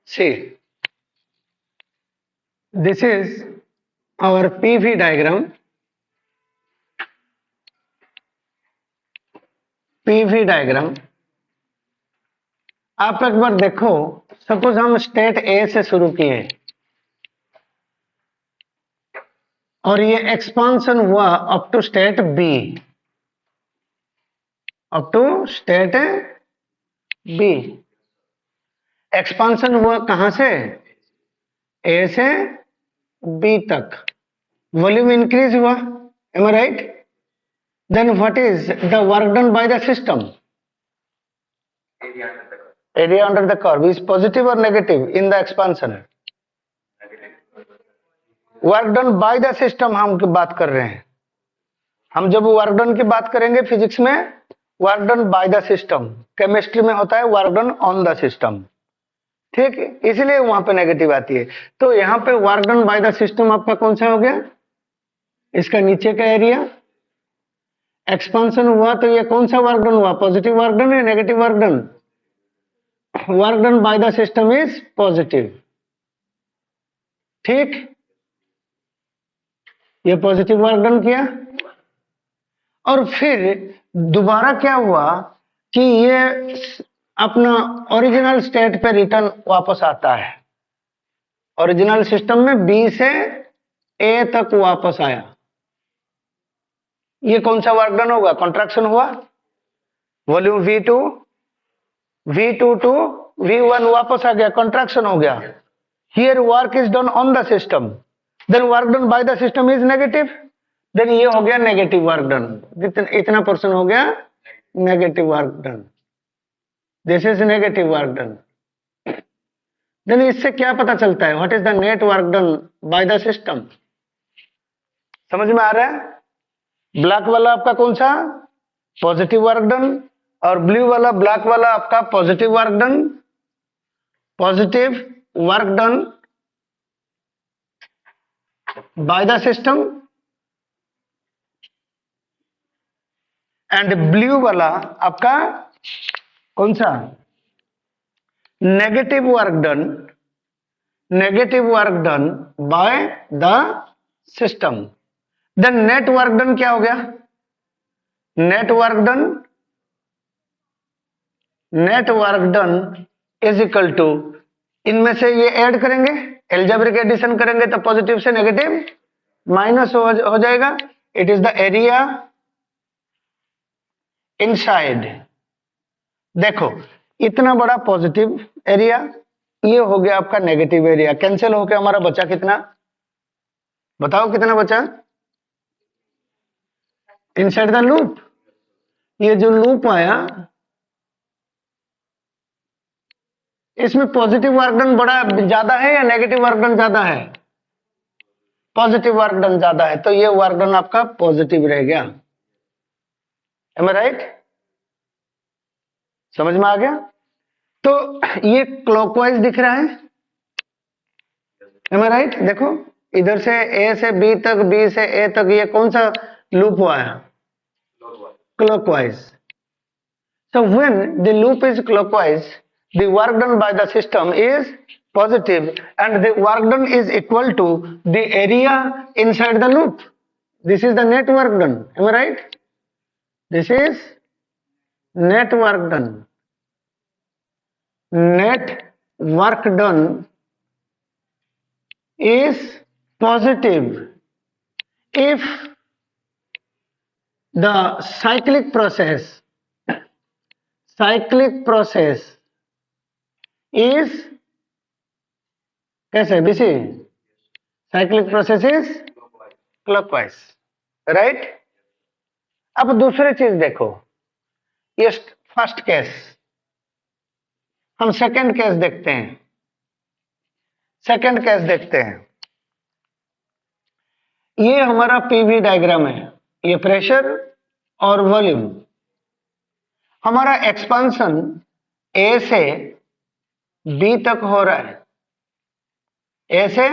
See, this is our PV diagram. PV diagram आप एक बार देखो, सपोज हम स्टेट ए से शुरू किए और ये एक्सपांशन हुआ up to state B, up to state B. Expansion हुआ कहां से? ए से बी तक, वॉल्यूम इंक्रीज हुआ, am I right? Then what is the work done by the system? Area under the curve is positive or negative in the expansion? Work done by the system हम बात कर रहे हैं। हम जब work done की बात करेंगे फिजिक्स में, work done by the system, chemistry में होता है work done on the system, ठीक, इसलिए वहां पे नेगेटिव आती है। तो यहाँ पे work done by the system आपका कौन सा हो गया? इसका नीचे का एरिया। एक्सपांशन हुआ तो ये कौन सा वर्क डन हुआ? पॉजिटिव वर्क डन या negative work done? Work done by the system is positive, ठीक, ये पॉजिटिव वर्क डन किया। और फिर दोबारा क्या हुआ कि ये अपना ओरिजिनल स्टेट पे रिटर्न वापस आता है। ओरिजिनल सिस्टम में बी से ए तक वापस आया, ये कौन सा वर्क डन होगा? कॉन्ट्रैक्शन हुआ, volume V2 V2 to V1 वापस आ गया, कॉन्ट्रैक्शन हो गया। Here work is done on the system, then work done by the system is negative, then ये हो गया नेगेटिव वर्क डन। इतना पर्सन हो गया negative work done, this is negative work done. Then इससे क्या पता चलता है? What is the net work done by the system? समझ में आ रहा है? ब्लैक वाला आपका कौन सा? पॉजिटिव वर्क डन, और ब्लू वाला, ब्लैक वाला आपका positive work done. Positive work done by the system, and blue वाला आपका कौन सा? Negative work done, negative work done by the system. Then net work done क्या हो गया? Net work done, net work done is equal to, इनमें से ये ऐड करेंगे, एल्जेब्रिक एडिशन करेंगे तो पॉजिटिव से नेगेटिव माइनस हो जाएगा। It is the area inside. देखो इतना बड़ा पॉजिटिव एरिया, ये हो गया आपका नेगेटिव एरिया, कैंसिल होकर हमारा बचा कितना? बताओ कितना बचा? इनसाइड द लूप, ये जो लूप आया इसमें पॉजिटिव वर्क डन बड़ा ज्यादा है या नेगेटिव वर्क डन ज्यादा है? पॉजिटिव वर्क डन ज्यादा है, तो ये वर्क डन आपका पॉजिटिव रह गया। M I right? समझ में आ गया? तो ये क्लॉकवाइज दिख रहा है, एम आई राइट? देखो इधर से ए से बी तक, बी से ए तक, ये कौन सा लूप हुआ है? Clockwise. So when the loop is clockwise, the work done by the system is positive, and the work done is equal to the area inside the loop. This is the net work done. Am I right? This is net work done. Net work done is positive if the cyclic process is कैसे? BC cyclic process is clockwise, right? अब दूसरी चीज देखो, ये first case, हम second case देखते हैं। Second case देखते हैं, ये हमारा पीवी डायग्राम है, ये प्रेशर और वॉल्यूम। हमारा एक्सपांशन ए से बी तक हो रहा है, ए से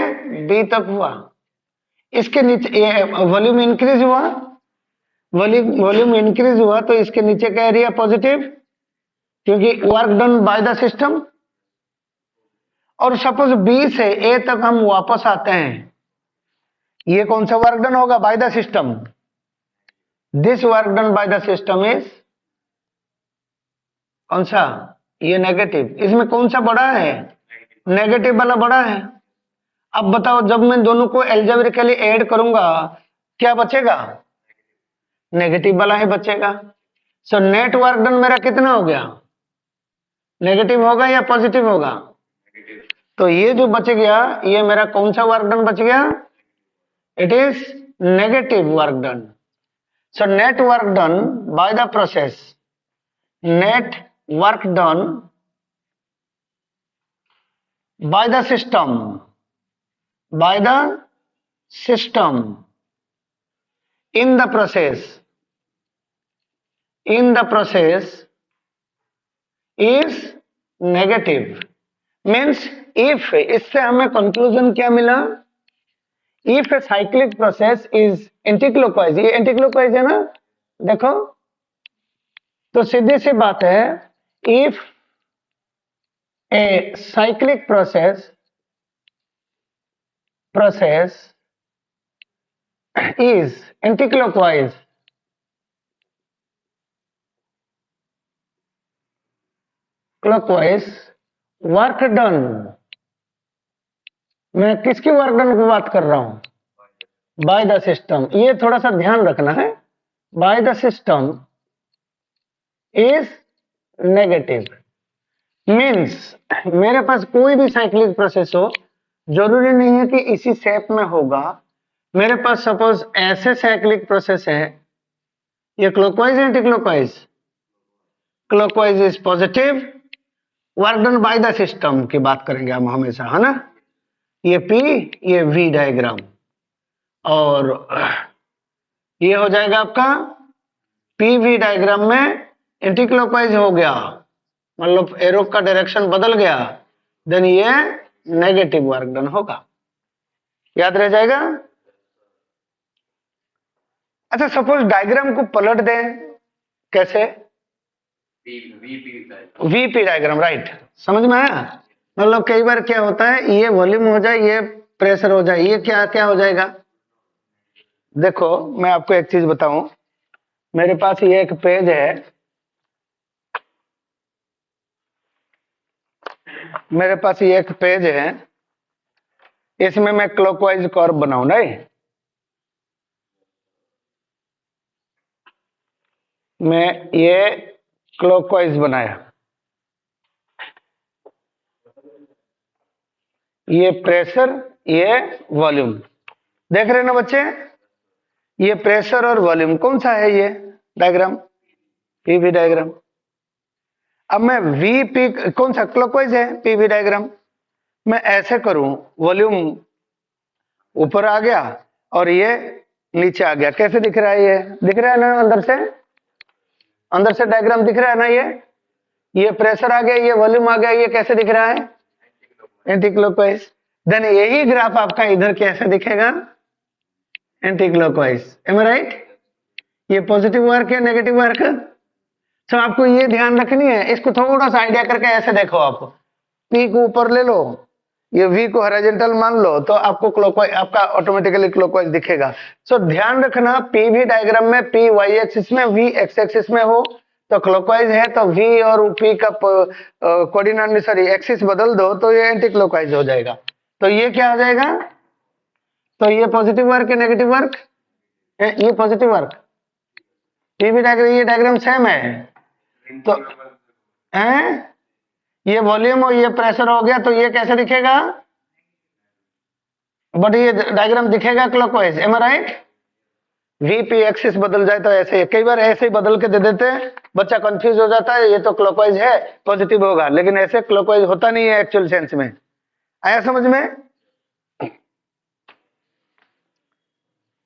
बी तक हुआ, इसके नीचे वॉल्यूम इंक्रीज हुआ, वॉल्यूम इंक्रीज हुआ तो इसके नीचे का एरिया पॉजिटिव, क्योंकि work done by the system. और सपोज बी से ए तक हम वापस आते हैं, ये कौन सा वर्क डन होगा bye the system? This work done by the system is कौन सा? ये नेगेटिव। इसमें कौन सा बड़ा है? नेगेटिव वाला बड़ा है। अब बताओ, जब मैं दोनों को एल्जेब्रिकली ऐड करूंगा क्या बचेगा? नेगेटिव वाला ही बचेगा। सो नेट वर्क डन मेरा कितना हो गया? नेगेटिव होगा या पॉजिटिव होगा? तो ये जो बच गया, ये मेरा कौन सा वर्क डन बच गया? It is negative work done. So net work done by the process, net work done by the system, by the system in the process is negative। Means if, इससे हमें कंक्लूजन क्या मिला? If a cyclic process is anticlockwise, ये anticlockwise है ना, देखो, तो सीधी सी बात है, if a cyclic process is anticlockwise, work done, मैं किसकी वर्क डन की बात कर रहा हूं? Bye the system. ये थोड़ा सा ध्यान रखना है, bye the system is negative. Means मेरे पास कोई भी साइक्लिक प्रोसेस हो, जरूरी नहीं है कि इसी शेप में होगा। मेरे पास सपोज ऐसे साइक्लिक प्रोसेस है, ये क्लॉकवाइज है anticlockwise? Clockwise is positive. Work done by the system की बात करेंगे हम हमेशा, है ना। ये पी, ये वी डायग्राम, और ये हो जाएगा आपका पी वी डायग्राम में एंटीक्लॉकवाइज हो गया, मतलब एरो का डायरेक्शन बदल गया, देन ये नेगेटिव वर्क डन होगा। याद रह जाएगा। अच्छा, सपोज डायग्राम को पलट दें, कैसे? वीपी डायग्राम, राइट, समझ में आया? मतलब कई बार क्या होता है, ये वॉल्यूम हो जाए, ये प्रेशर हो जाए, ये क्या क्या हो जाएगा? देखो, मैं आपको एक चीज बताऊं, मेरे पास ये एक पेज है, मेरे पास ये एक पेज है, इसमें मैं क्लॉकवाइज कर्व बनाऊं, नहीं, मैं ये क्लॉकवाइज बनाया, ये प्रेशर, ये वॉल्यूम, देख रहे हैं ना बच्चे? ये प्रेशर और वॉल्यूम कौन सा है? ये डायग्राम पीवी डायग्राम। अब मैं वीपी कौन सा? क्लॉकवाइज है पीवी डायग्राम। मैं ऐसे करूं, वॉल्यूम ऊपर आ गया और ये नीचे आ गया, कैसे दिख रहा है? ये दिख रहा है ना, अंदर से डायग्राम दिख रहा है ना। ये प्रेशर आ गया, ये वॉल्यूम आ गया, ये कैसे दिख रहा है? Anti clockwise. देन यही ग्राफ आपका इधर कैसे दिखेगा? Anti clockwise. M I right? ये पॉजिटिव वर्क है, नेगेटिव वर्क। तो आपको ये ध्यान रखनी है, इसको थोड़ा सा आइडिया करके ऐसे देखो, आप पी को ऊपर ले लो, ये वी को हॉरिजॉन्टल मान लो, तो आपको क्लॉकवाइज, आपका ऑटोमेटिकली क्लॉकवाइज दिखेगा। सो ध्यान रखना, पी वी डायग्राम में पी वाई एक्सिस में, वी एक्स एक्सिस में हो तो क्लॉकवाइज है, तो वी और पी का कोऑर्डिनेट, सॉरी, एक्सिस बदल दो तो ये एंटी क्लॉकवाइज हो जाएगा। तो ये क्या हो जाएगा? तो ये पॉजिटिव वर्क है, नेगेटिव वर्क है, ये पॉजिटिव वर्क। पीवी डायग्राम, ये डायग्राम सेम है, तो है ये वॉल्यूम और ये प्रेशर हो गया, तो ये कैसे दिखेगा? बट ये डायग्राम दिखेगा clockwise. M I right? VP axis बदल जाए तो ऐसे, कई बार ऐसे ही बदल के दे देते हैं, बच्चा कंफ्यूज हो जाता है, ये तो क्लॉकवाइज है, पॉजिटिव होगा, लेकिन ऐसे क्लॉकवाइज होता नहीं है एक्चुअल सेंस में। आया समझ में?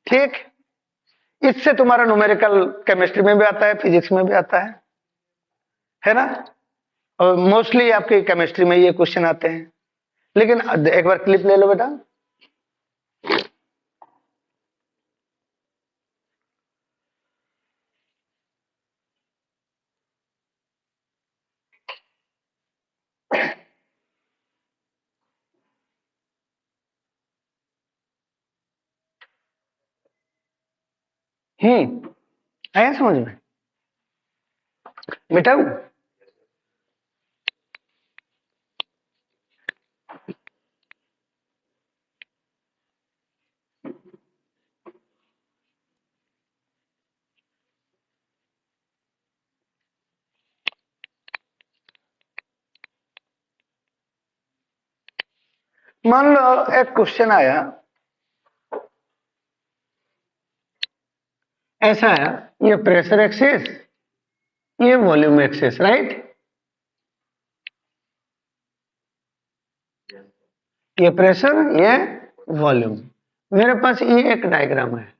ठीक, इससे तुम्हारा न्यूमेरिकल केमिस्ट्री में भी आता है, फिजिक्स में भी आता है ना? और मोस्टली आपकी केमिस्ट्री में ये क्वेश्चन आते हैं। लेकिन एक बार क्लिप ले लो बेटा। आया समझ में बेटा? मान लो एक क्वेश्चन आया ऐसा है, ये प्रेशर एक्सिस, ये वॉल्यूम एक्सिस, राइट? ये प्रेशर, ये वॉल्यूम। मेरे पास ये एक डायग्राम है,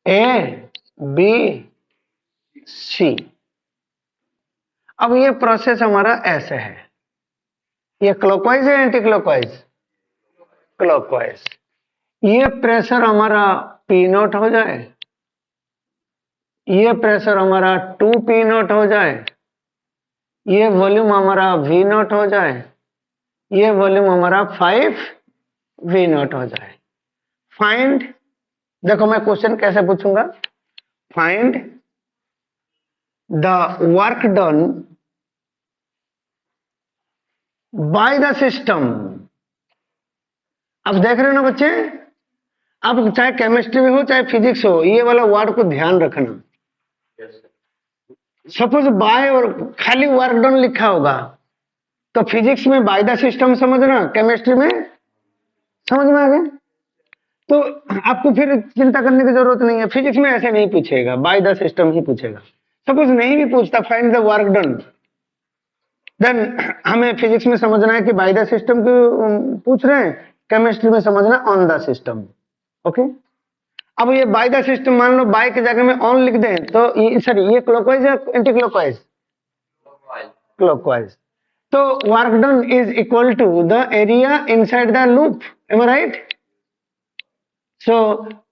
ए बी सी। अब ये प्रोसेस हमारा ऐसे है, ये क्लॉकवाइज है एंटी क्लॉकवाइज? क्लॉकवाइज। ये प्रेशर हमारा पी नॉट हो जाए, ये प्रेशर हमारा 2 पी नॉट हो जाए, ये वॉल्यूम हमारा वी नॉट हो जाए, ये वॉल्यूम हमारा 5 वी नॉट हो जाए। फाइंड, देखो मैं क्वेश्चन कैसे पूछूंगा, find the work done by the system. अब देख रहे हो ना बच्चे, अब चाहे केमिस्ट्री में हो चाहे फिजिक्स हो, ये वाला वर्ड को ध्यान रखना। सपोज बाय और खाली वर्क डन लिखा होगा तो फिजिक्स में बाय द सिस्टम समझना, केमिस्ट्री में समझ में आ गया, तो आपको फिर चिंता करने की जरूरत नहीं है। फिजिक्स में ऐसे नहीं पूछेगा, बाय द सिस्टम ही पूछेगा। सपोज नहीं भी पूछता, find the work done, then हमें फिजिक्स में समझना है कि बाय द सिस्टम क्यों पूछ रहे हैं, केमिस्ट्री में समझना ऑन द सिस्टम। ओके, अब ये बाय द सिस्टम, मान लो बाय की जगह में ऑन लिख दें तो ये सॉरी, ये क्लॉकवाइज है एंटी क्लॉकवाइज? क्लॉकवाइज। तो work done is equal to the area inside the loop, am I right? So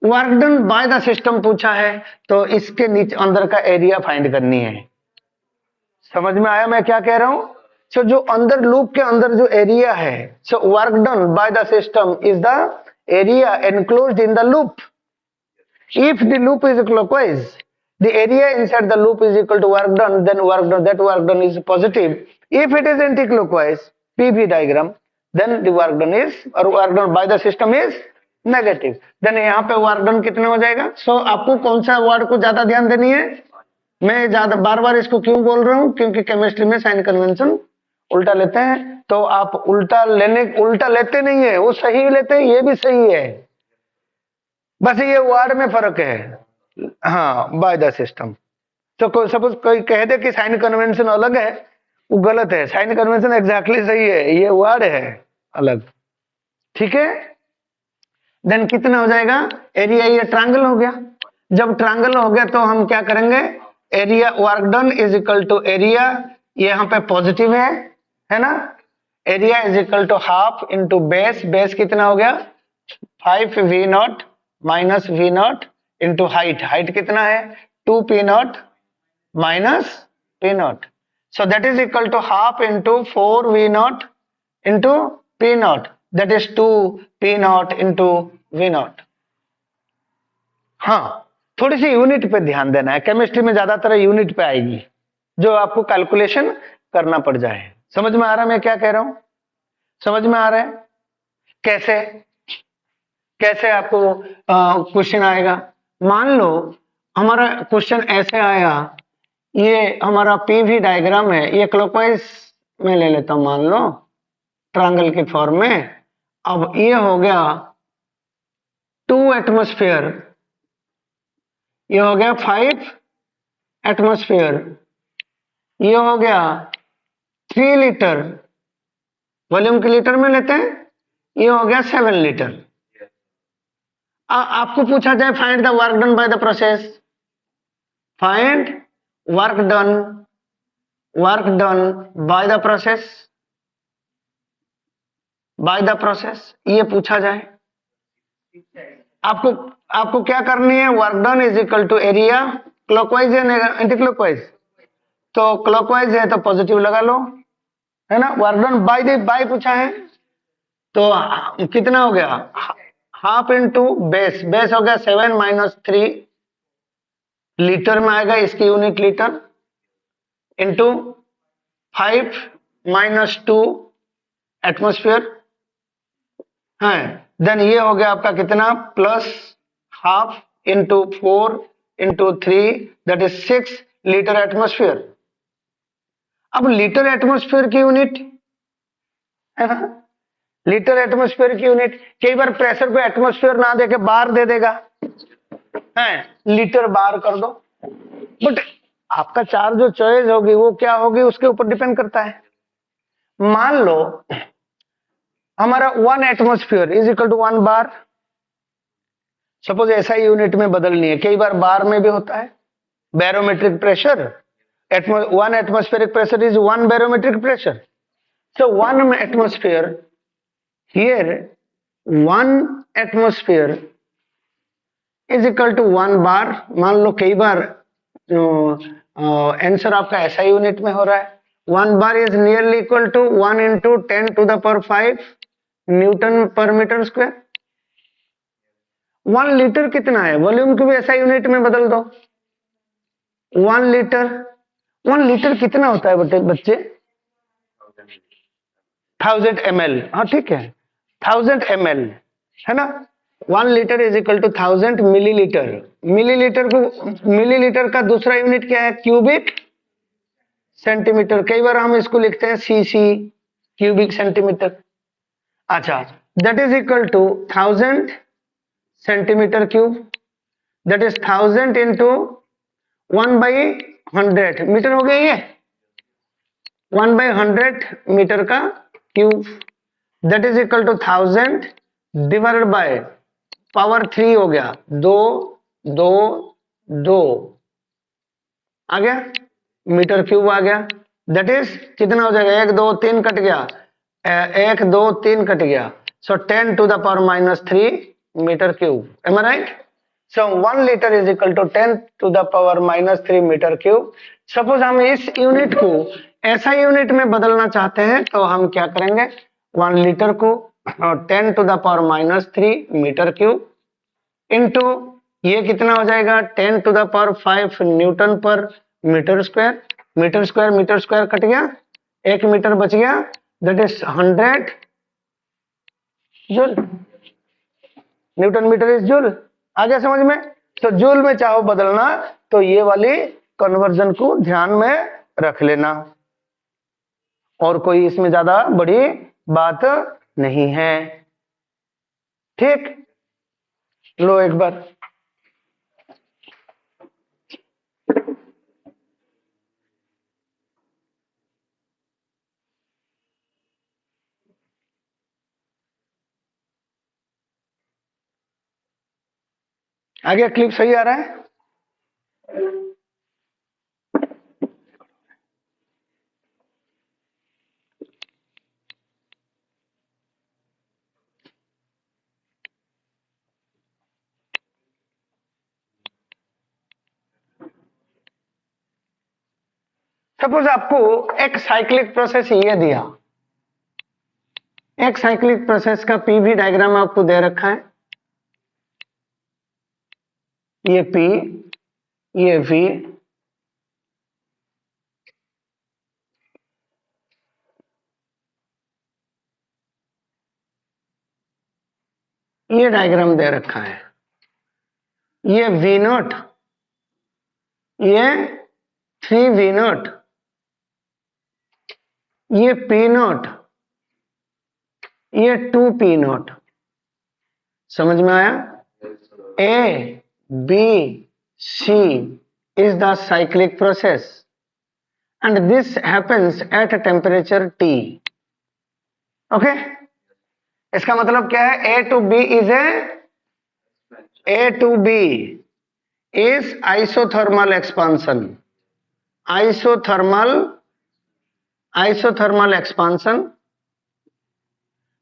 work done by the system पूछा है तो इसके नीचे अंदर का एरिया फाइंड करनी है। समझ में आया मैं क्या कह रहा हूं? सो जो अंदर लूप के अंदर जो एरिया है, सो work done by the system is the area enclosed in the loop. If the loop is clockwise, the area inside the loop is equal to work done, then that work done is positive. If it is anti-clockwise, PV diagram, then the work done is, or work done by the system is negative. Then यहाँ पे work done कितना हो जाएगा? So आपको कौन सा word को ज्यादा ध्यान देनी है? मैं ज्यादा बार बार इसको क्यों बोल रहा हूँ, क्योंकि केमिस्ट्री में साइन कन्वेंशन उल्टा लेते हैं, तो आप उल्टा लेते नहीं है, वो सही लेते हैं, ये भी सही है, बस ये वर्ड में फर्क है। हाँ, बाय द सिस्टम। तो सपोज कोई कह दे कि साइन कन्वेंशन अलग है, वो गलत है, साइन कन्वेंशन एग्जैक्टली सही है, ये वर्ड है अलग, ठीक है? देन कितना हो जाएगा एरिया? ये ट्रायंगल हो गया। जब ट्रायंगल हो गया तो हम क्या करेंगे, area work done is equal to area, ये यहाँ पे पॉजिटिव है ना, area is equal to half into base, base कितना हो गया 5 V naught minus V naught into height, height कितना है 2 P naught minus P naught, so that is equal to half into 4 V naught into P naught, that is 2 P naught into V naught. हाँ, थोड़ी सी unit पे ध्यान देना है, chemistry में ज्यादातर यूनिट पे आएगी जो आपको कैलकुलेशन करना पड़ जाए। समझ में आ रहा है मैं क्या कह रहा हूं? समझ में आ रहा है कैसे कैसे आपको क्वेश्चन आएगा? मान लो हमारा क्वेश्चन ऐसे आया, ये हमारा पीवी डायग्राम है, ये क्लॉकवाइज में ले लेता हूं, मान लो ट्रायंगल के फॉर्म में। अब ये हो गया 2 एटमॉस्फेयर, ये हो गया 5 एटमॉस्फेयर, ये हो गया 3 लीटर, वॉल्यूम के लीटर में लेते हैं, ये हो गया 7 लीटर। आपको पूछा जाए find the work done by the process, find work done by the process, ये पूछा जाए, आपको क्या करनी है, work done is equal to area, clockwise है एंटी क्लॉकवाइज? तो क्लॉकवाइज है तो पॉजिटिव लगा लो, है ना। वर्क डन बाय पूछा है तो कितना हो गया हाफ इंटू बेस, बेस हो गया 7 - 3 लीटर में आएगा, इसकी यूनिट लीटर, इंटू 5 - 2 एटमोस्फियर है। देन ये हो गया आपका कितना, plus half into 4 × 3 that is 6 litre atmosphere. अब लीटर एटमोस्फियर की यूनिट है ना, लीटर एटमोस्फियर की यूनिट, कई बार प्रेशर को एटमोस्फियर ना देके बार दे देगा, है लीटर बार कर दो, बट आपका चार जो चॉइस होगी वो क्या होगी उसके ऊपर डिपेंड करता है। मान लो हमारा 1 atmosphere is equal to 1 bar, suppose ऐसा यूनिट में बदलनी है, कई बार बार में भी होता है। Barometric pressure, 1 atmospheric pressure is 1 barometric pressure, so 1 atmosphere here, 1 atmosphere is equal to 1 बार। मान लो कई बार आंसर आपका ऐसा यूनिट में हो रहा है, 1 bar is nearly equal to 1 × 10⁵ newton per metre square. 1 litre कितना है, वॉल्यूम को भी ऐसा यूनिट में बदल दो, 1 लीटर, 1 लीटर कितना होता है बच्चे, 1000 ml, हाँ ठीक है 1000 ml है ना। 1 litre is equal to 1000 millilitre. Millilitre का दूसरा यूनिट क्या है, क्यूबिक सेंटीमीटर, कई बार हम इसको लिखते हैं सीसी, क्यूबिक सेंटीमीटर। अच्छा, that is equal to 1000 centimetre cube, that is 1000 into 1/100 metre हो गया, ये 1/100 मीटर का cube, that is equal to 1000 divided by power 3 हो गया, 2 2 2 आ गया, मीटर क्यूब आ गया। दैट इज कितना हो जाएगा, 1 2 3 कट गया, 1 2 3 कट गया, so 10⁻³ metre cube, am I right. So 1 litre is equal to 10⁻³ metre cube. Suppose हम इस यूनिट को ऐसा यूनिट में बदलना चाहते हैं तो हम क्या करेंगे, 1 लीटर को 10⁻³ मीटर क्यूब इंटू ये कितना हो जाएगा, 10⁵ newton per metre square, metre square कट गया, 1 मीटर बच गया, that is 100 joule, newton metre is joule. आ गया समझ में। तो जूल में चाहो बदलना तो ये वाली कन्वर्जन को ध्यान में रख लेना, और कोई इसमें ज्यादा बड़ी बात नहीं है, ठीक। लो एक बार आगे क्लिप सही आ रहा है। सपोज आपको एक साइक्लिक प्रोसेस ये दिया, एक साइक्लिक प्रोसेस का पीवी डायग्राम आपको दे रखा है, ये पी, ये वी, ये डायग्राम दे रखा है, ये वी नॉट, ये 3 वी नॉट, ये पी नॉट, ये 2 पी नॉट, समझ में आया। A B C is the cyclic process and this happens at a temperature T, okay। इसका मतलब क्या है, A to B is isothermal expansion, isothermal expansion।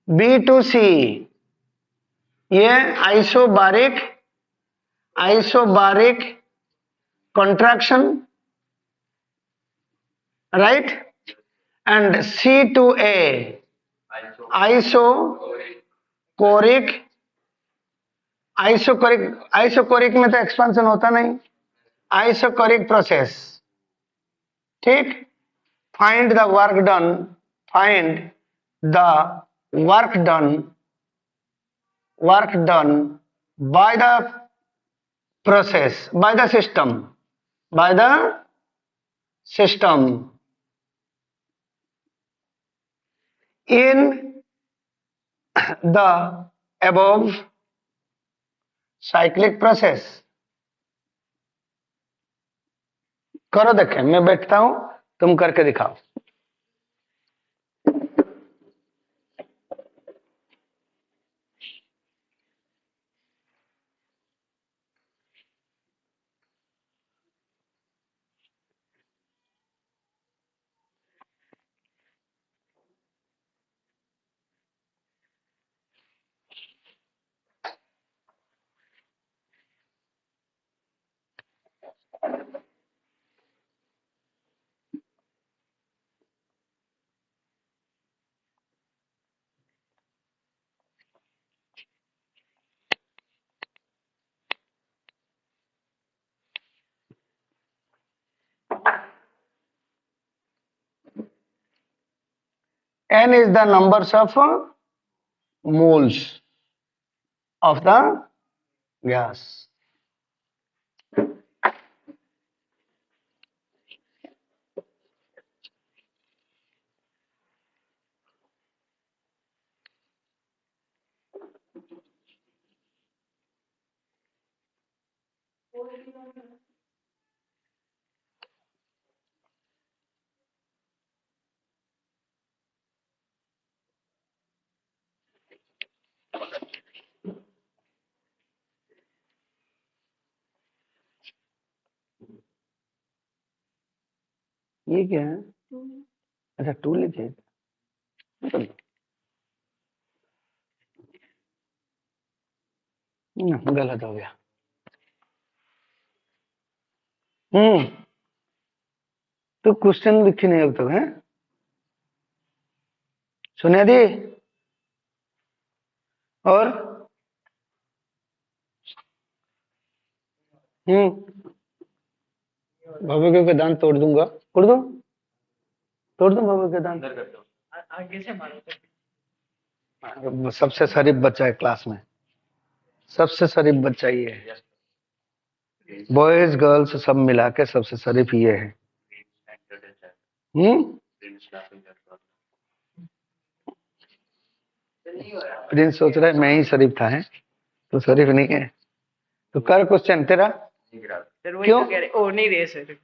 B to C ये isobaric contraction, right, and C to A isochoric isochoric में तो expansion होता नहीं, isochoric process, ठीक। Find the work done, find the work done, work done by the process, bye the system, bye the system in the above cyclic process। करो, देखें, मैं बैठता हूं, तुम करके दिखाओ। N is the numbers of moles of the gas। ये क्या है? अच्छा, टू लीजिए, गलत हो गया। तो क्वेश्चन लिखी नहीं अब तक है, सुनिए दी। और भव्य के दांत तोड़ दूंगा, तोड़ दूं, तोड़ दूं भव्य के दांत। आगे से मारो। सबसे शरीफ बच्चा है क्लास में, सबसे शरीफ बच्चा ये है। बॉयज गर्ल्स सब मिला के सबसे शरीफ ये है। प्रिंस सोच रहा है मैं ही शरीफ था, है तो शरीफ नहीं है। तो कर क्वेश्चन तेरा। क्यों? ओ नहीं रहे सर।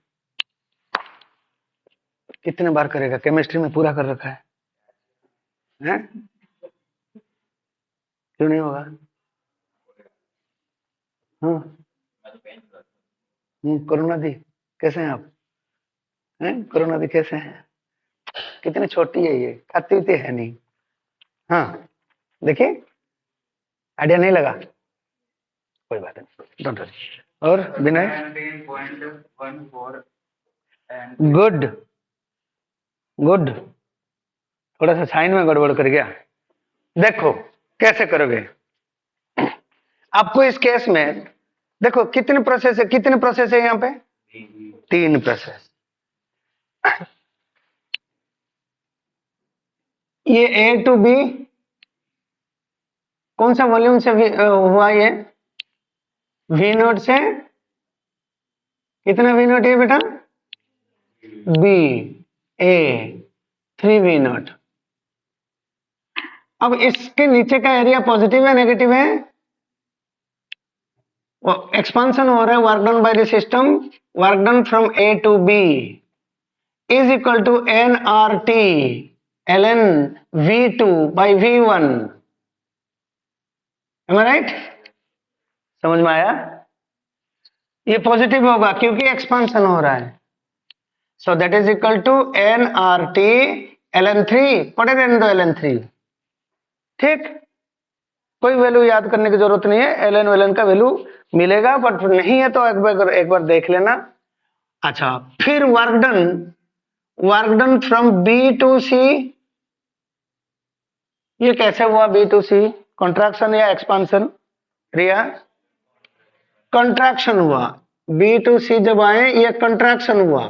कितने बार करेगा? केमिस्ट्री में पूरा कर रखा है, हैं? क्यों नहीं होगा? हाँ, करुणा दी कैसे हैं आप? हैं करुणा दी कैसे हैं? कितनी छोटी है ये, खाती हुई है नहीं। हाँ देखिए, आइडिया नहीं लगा, कोई बात नहीं, डोंट वरी। और विनय? गुड गुड, थोड़ा सा साइन में गड़बड़ कर गया। देखो कैसे करोगे आपको इस केस में। देखो कितने प्रोसेस है, कितने प्रोसेस है यहाँ पे? 3 प्रोसेस। ये ए टू बी कौन सा वॉल्यूम से हुआ? ये वी नोट से कितना वी नोट है बेटा? B A 3 V naught. अब इसके नीचे का एरिया पॉजिटिव है नेगेटिव है? एक्सपांशन हो रहा है, work done by the system, work done from A to B is equal to N R T ln v2 by v1। Am I right? समझ में आया? ये पॉजिटिव होगा क्योंकि एक्सपांशन हो रहा है। So that is equal to N R T ln3, पढ़े रहने दो ln3, ठीक। कोई वैल्यू याद करने की जरूरत नहीं है, ln वेलन का वैल्यू मिलेगा, बट नहीं है तो एक बार देख लेना। अच्छा, फिर work done from B to C, ये कैसे हुआ बी टू सी? कॉन्ट्रैक्शन या एक्सपांशन? रिया, कंट्रैक्शन हुआ, बी टू सी जब आए ये कंट्रैक्शन हुआ,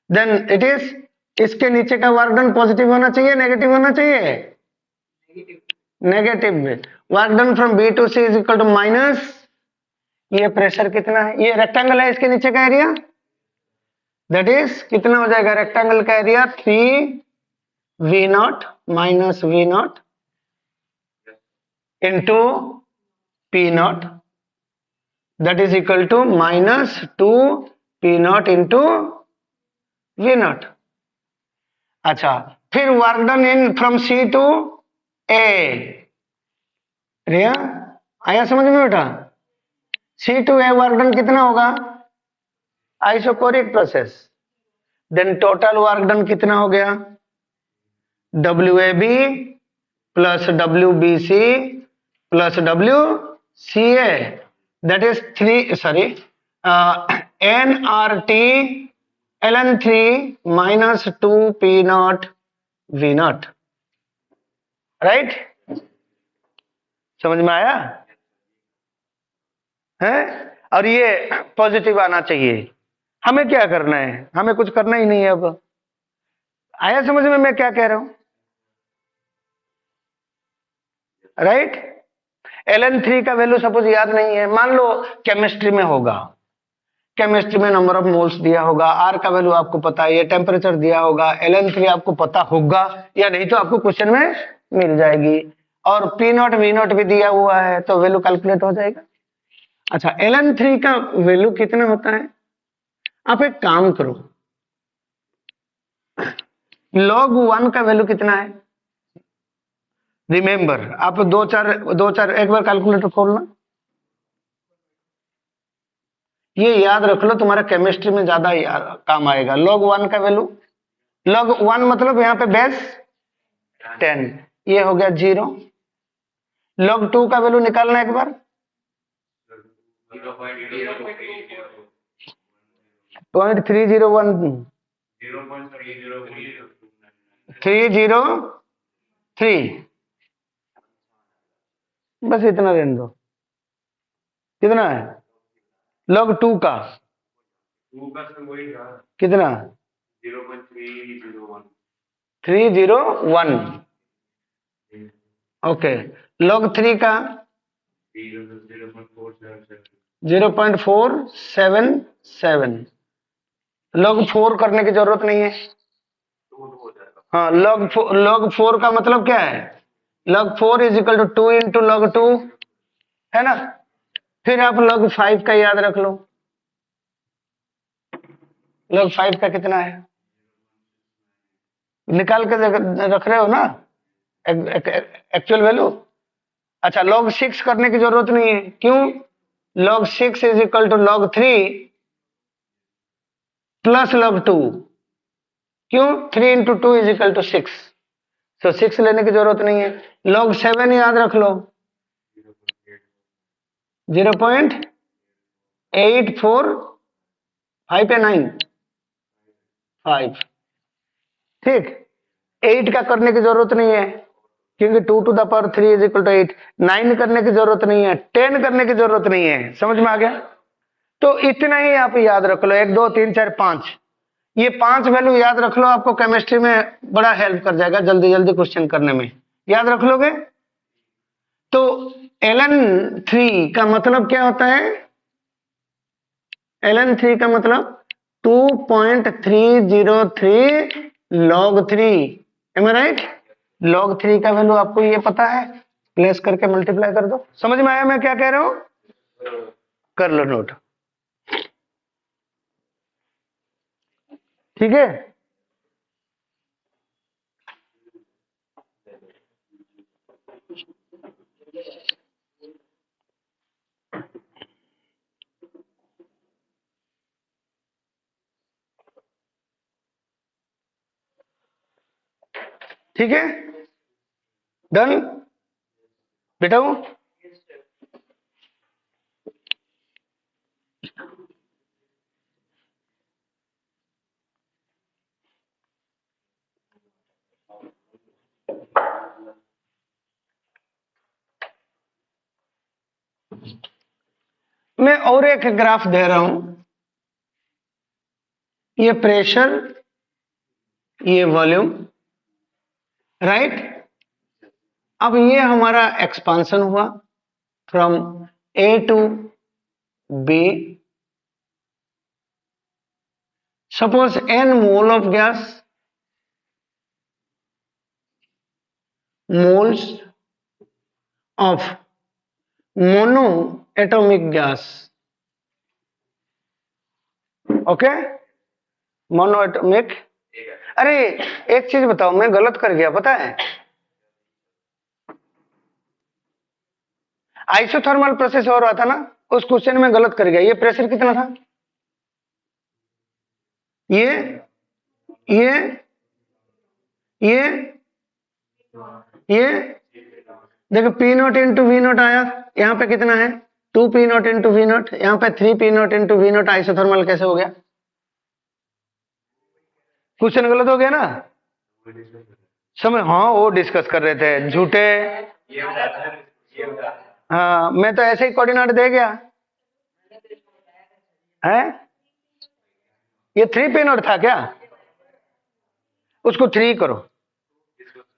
देन इट इज, इसके नीचे का वर्क डन पॉजिटिव होना चाहिए नेगेटिव होना चाहिए, नेगेटिव में work done from B to C is equal to minus, ये प्रेशर कितना है, ये रेक्टेंगल है इसके नीचे का एरिया, दैट इज कितना हो जाएगा रेक्टेंगल का area 3v0 minus v0 into p0, that is equal to minus 2p0 into v0। अच्छा, फिर work done in from C to A, Riya आया समझ में बेटा, C to A work done कितना होगा, isochoric process, then total work done कितना हो गया, WAB plus WBC plus WCA, that is 3 sorry NRT ln3 minus 2p0 v0, right, समझ में आया है। और ये पॉजिटिव आना चाहिए, हमें क्या करना है, हमें कुछ करना ही नहीं है। अब आया समझ में मैं क्या कह रहा हूं, राइट। ln3 का वैल्यू सपोज याद नहीं है, मान लो केमिस्ट्री में होगा, केमिस्ट्री में नंबर ऑफ मोल्स दिया होगा, आर का वैल्यू आपको पता है, ये टेम्परेचर दिया होगा, ln3 आपको पता होगा या नहीं तो आपको क्वेश्चन में मिल जाएगी, और p0 v0 भी दिया हुआ है तो वैल्यू कैलकुलेट हो जाएगा। अच्छा, ln3 का वैल्यू कितना होता है, आप एक काम करो, log 1 का वैल्यू कितना है, रिमेंबर, आप दो चार एक बार कैलकुलेटर खोलना, ये याद रख लो, तुम्हारा केमिस्ट्री में ज्यादा काम आएगा। log 1 का वैल्यू, log 1 मतलब यहाँ पे बेस 10, ये हो गया 0। log 2 का वैल्यू निकालना एक बार, 0.301 303, बस इतना रहने दो, कितना है log 2 का कितना 301, ओके, log 3 का 0.477, log 4 करने की जरूरत नहीं है, हाँ log 4 का मतलब क्या है, log 4 is equal to 2 into log 2, है ना। फिर आप log 5 का याद रख लो, log 5 का कितना है, निकाल के रख रहे हो ना एक्चुअल वैल्यू। अच्छा, log 6 करने की जरूरत नहीं है, क्यों, log 6 is equal to log 3 plus log 2, क्यों, 3 इंटू 2 इज इक्वल टू 6, तो 6 लेने की जरूरत नहीं है। log 7 याद रख लो, 0.845 या 9, 5, ठीक। 8 का करने की जरूरत नहीं है, क्योंकि 2 to the power 3 is equal to 8, 9 करने की जरूरत नहीं है, 10 करने की जरूरत नहीं है, समझ में आ गया। तो इतना ही आप याद रख लो, 1 2 3 4 5, ये 5 वैल्यू याद रख लो, आपको केमिस्ट्री में बड़ा हेल्प कर जाएगा जल्दी जल्दी क्वेश्चन करने में, याद रख लोगे। तो ln3 का मतलब क्या होता है, ln3 का मतलब 2.303 log 3, am I right. log 3 का वैल्यू आपको ये पता है, प्लेस करके मल्टीप्लाई कर दो, समझ में आया मैं क्या कह रहा हूं, कर लो नोट, ठीक है। ठीक है, डन बेटा। मैं और एक ग्राफ दे रहा हूं, ये प्रेशर, ये वॉल्यूम, राइट। अब ये हमारा एक्सपांशन हुआ from A to B. Suppose n mole of gas, moles of mono atomic gas, okay, mono atomic. अरे एक चीज बताओ, मैं गलत कर गया पता है, आइसोथर्मल प्रोसेस हो रहा था ना, उस क्वेश्चन में गलत कर गया। ये प्रेशर कितना था, ये ये ये ये देखो, P naught into V naught आया, यहाँ पे कितना है 2 P naught into V naught, यहाँ पे 3 P naught into V naught. Isothermal कैसे हो गया, क्वेश्चन गलत हो गया ना। समय, हाँ वो डिस्कस कर रहे थे झूठे। हाँ मैं तो ऐसे ही कोऑर्डिनेट दे गया है। ये 3 पी नॉट था क्या, उसको 3 करो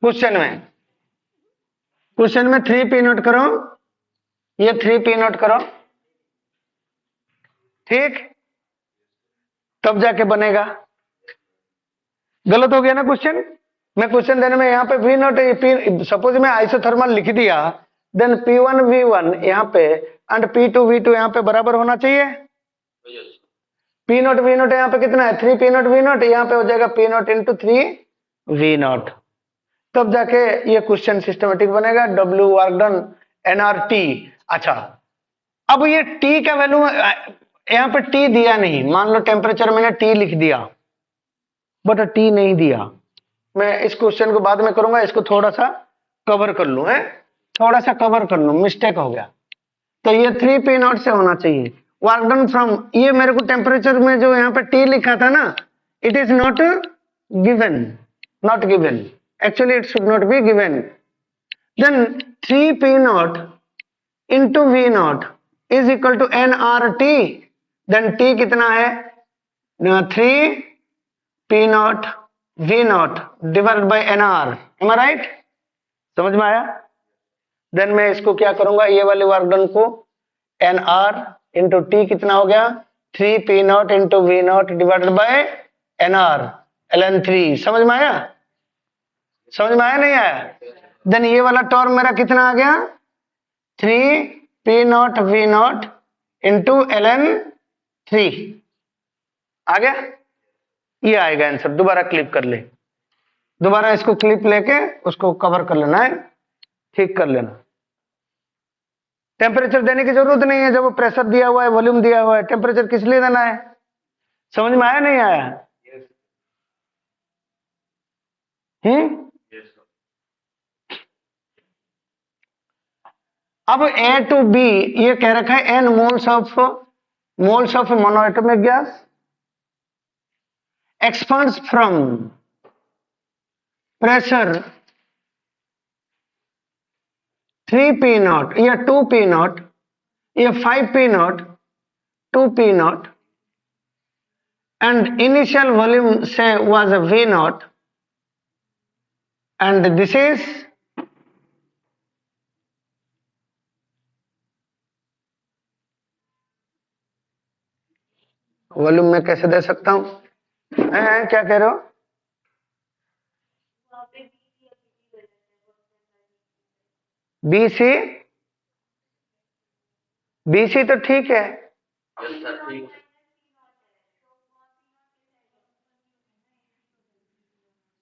क्वेश्चन में, क्वेश्चन में 3 पी नॉट करो, ये 3 पी नॉट करो, ठीक, तब जाके बनेगा। गलत हो गया ना क्वेश्चन। मैं क्वेश्चन देने में यहाँ पे वी नॉट, सपोज मैं आइसोथर्मल लिख दिया, देन P1 V1 यहाँ पे एंड P2 V2 यहाँ पे बराबर होना चाहिए। P नॉट V नॉट यहाँ पे कितना है 3 P नॉट V नॉट, यहाँ पे हो जाएगा P naught into 3 V not, तब जाके ये क्वेश्चन सिस्टमेटिक बनेगा। W work done nRT। अच्छा, अब ये T का वैल्यू यहाँ पे T दिया नहीं, मान लो टेम्परेचर मैंने T लिख दिया बट T नहीं दिया। मैं इस क्वेश्चन को बाद में करूंगा, इसको थोड़ा सा कवर कर लूं, है थोड़ा सा कवर कर लूं, मिस्टेक हो गया। तो ये 3 पी नॉट से होना चाहिए। वर्क डन फ्रॉम, ये मेरे को टेम्परेचर में जो यहाँ पे T लिखा था ना, it is not given, not given, actually it should not be given. Then 3 P naught into V naught is equal to nRT। Then T कितना है 3 P naught V naught divided by nR, am I right, समझ में आया। Then मैं इसको क्या करूंगा, ये वाले वर्क डन को nR इंटू टी कितना हो गया 3 P naught into V naught divided by nR ln3। समझ में आया, समझ में आया नहीं आया। देन ये वाला टर्म मेरा कितना आ गया 3 P naught V naught into ln3 आ गया। ये आएगा आंसर। दोबारा क्लिप कर ले, दोबारा इसको क्लिप लेके उसको कवर कर लेना है, ठीक कर लेना। टेम्परेचर देने की जरूरत नहीं है, जब वो प्रेशर दिया हुआ है, वॉल्यूम दिया हुआ है, टेम्परेचर किस लिए देना है। समझ में आया नहीं आया। अब ए टू बी ये कह रखा है n moles of monoatomic gas expands from pressure 3 P naught या 2 P naught या 5 P naught 2 P naught and initial volume say was a V naught and this is volume में कैसे दे सकता हूं, क्या कह रहे हो। BC BC तो ठीक है,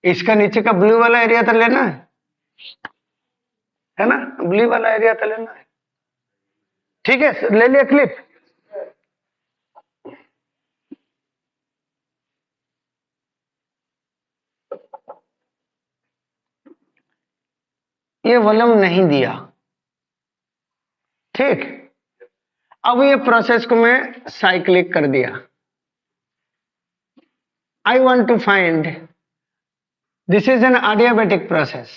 इसका नीचे का ब्लू वाला एरिया तो लेना है ना, ब्लू वाला एरिया तो लेना है, ठीक है, ले लिया क्लिप। ये वॉल्यूम नहीं दिया, ठीक। अब ये प्रोसेस को मैं साइक्लिक कर दिया। I want to find, this is an adiabatic process,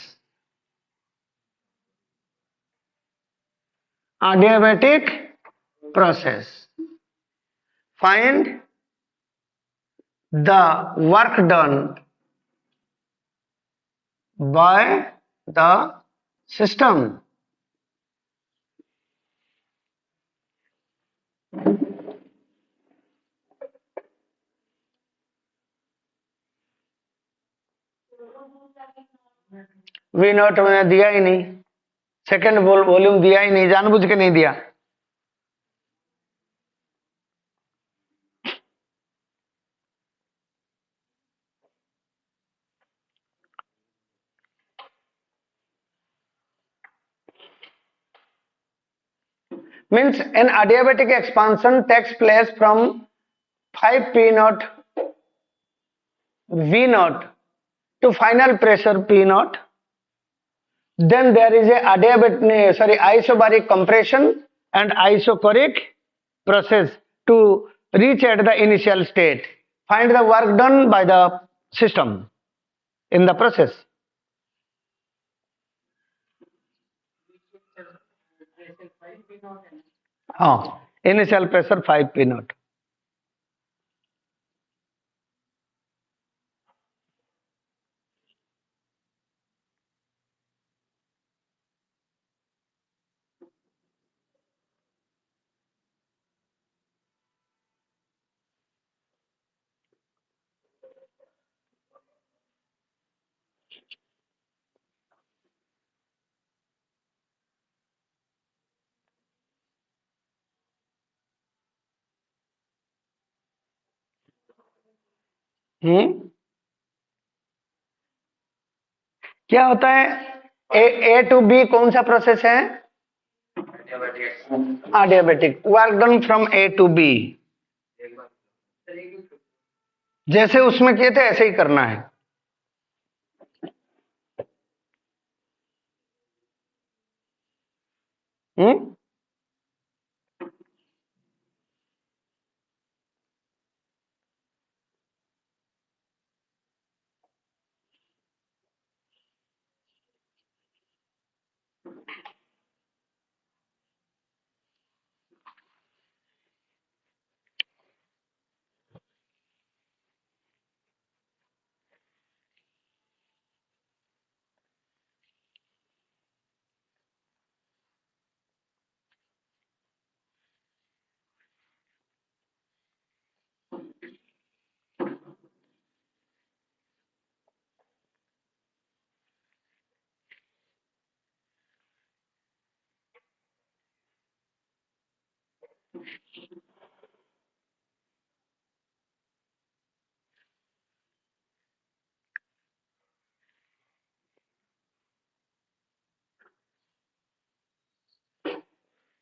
adiabatic process. Find the work done by the system. V naught मैंने दिया ही नहीं, सेकंड वॉल्यूम दिया ही नहीं, जानबूझ के नहीं दिया। Means an adiabatic expansion takes place from 5 P naught V naught to final pressure P naught. Then there is a isobaric compression and isochoric process to reach at the initial state. Find the work done by the system in the process. हाँ, initial pressure 5 P naught. क्या होता है? ए to B कौन सा process है? adiabatic. Work done from A to B, जैसे उसमें किए थे ऐसे ही करना है।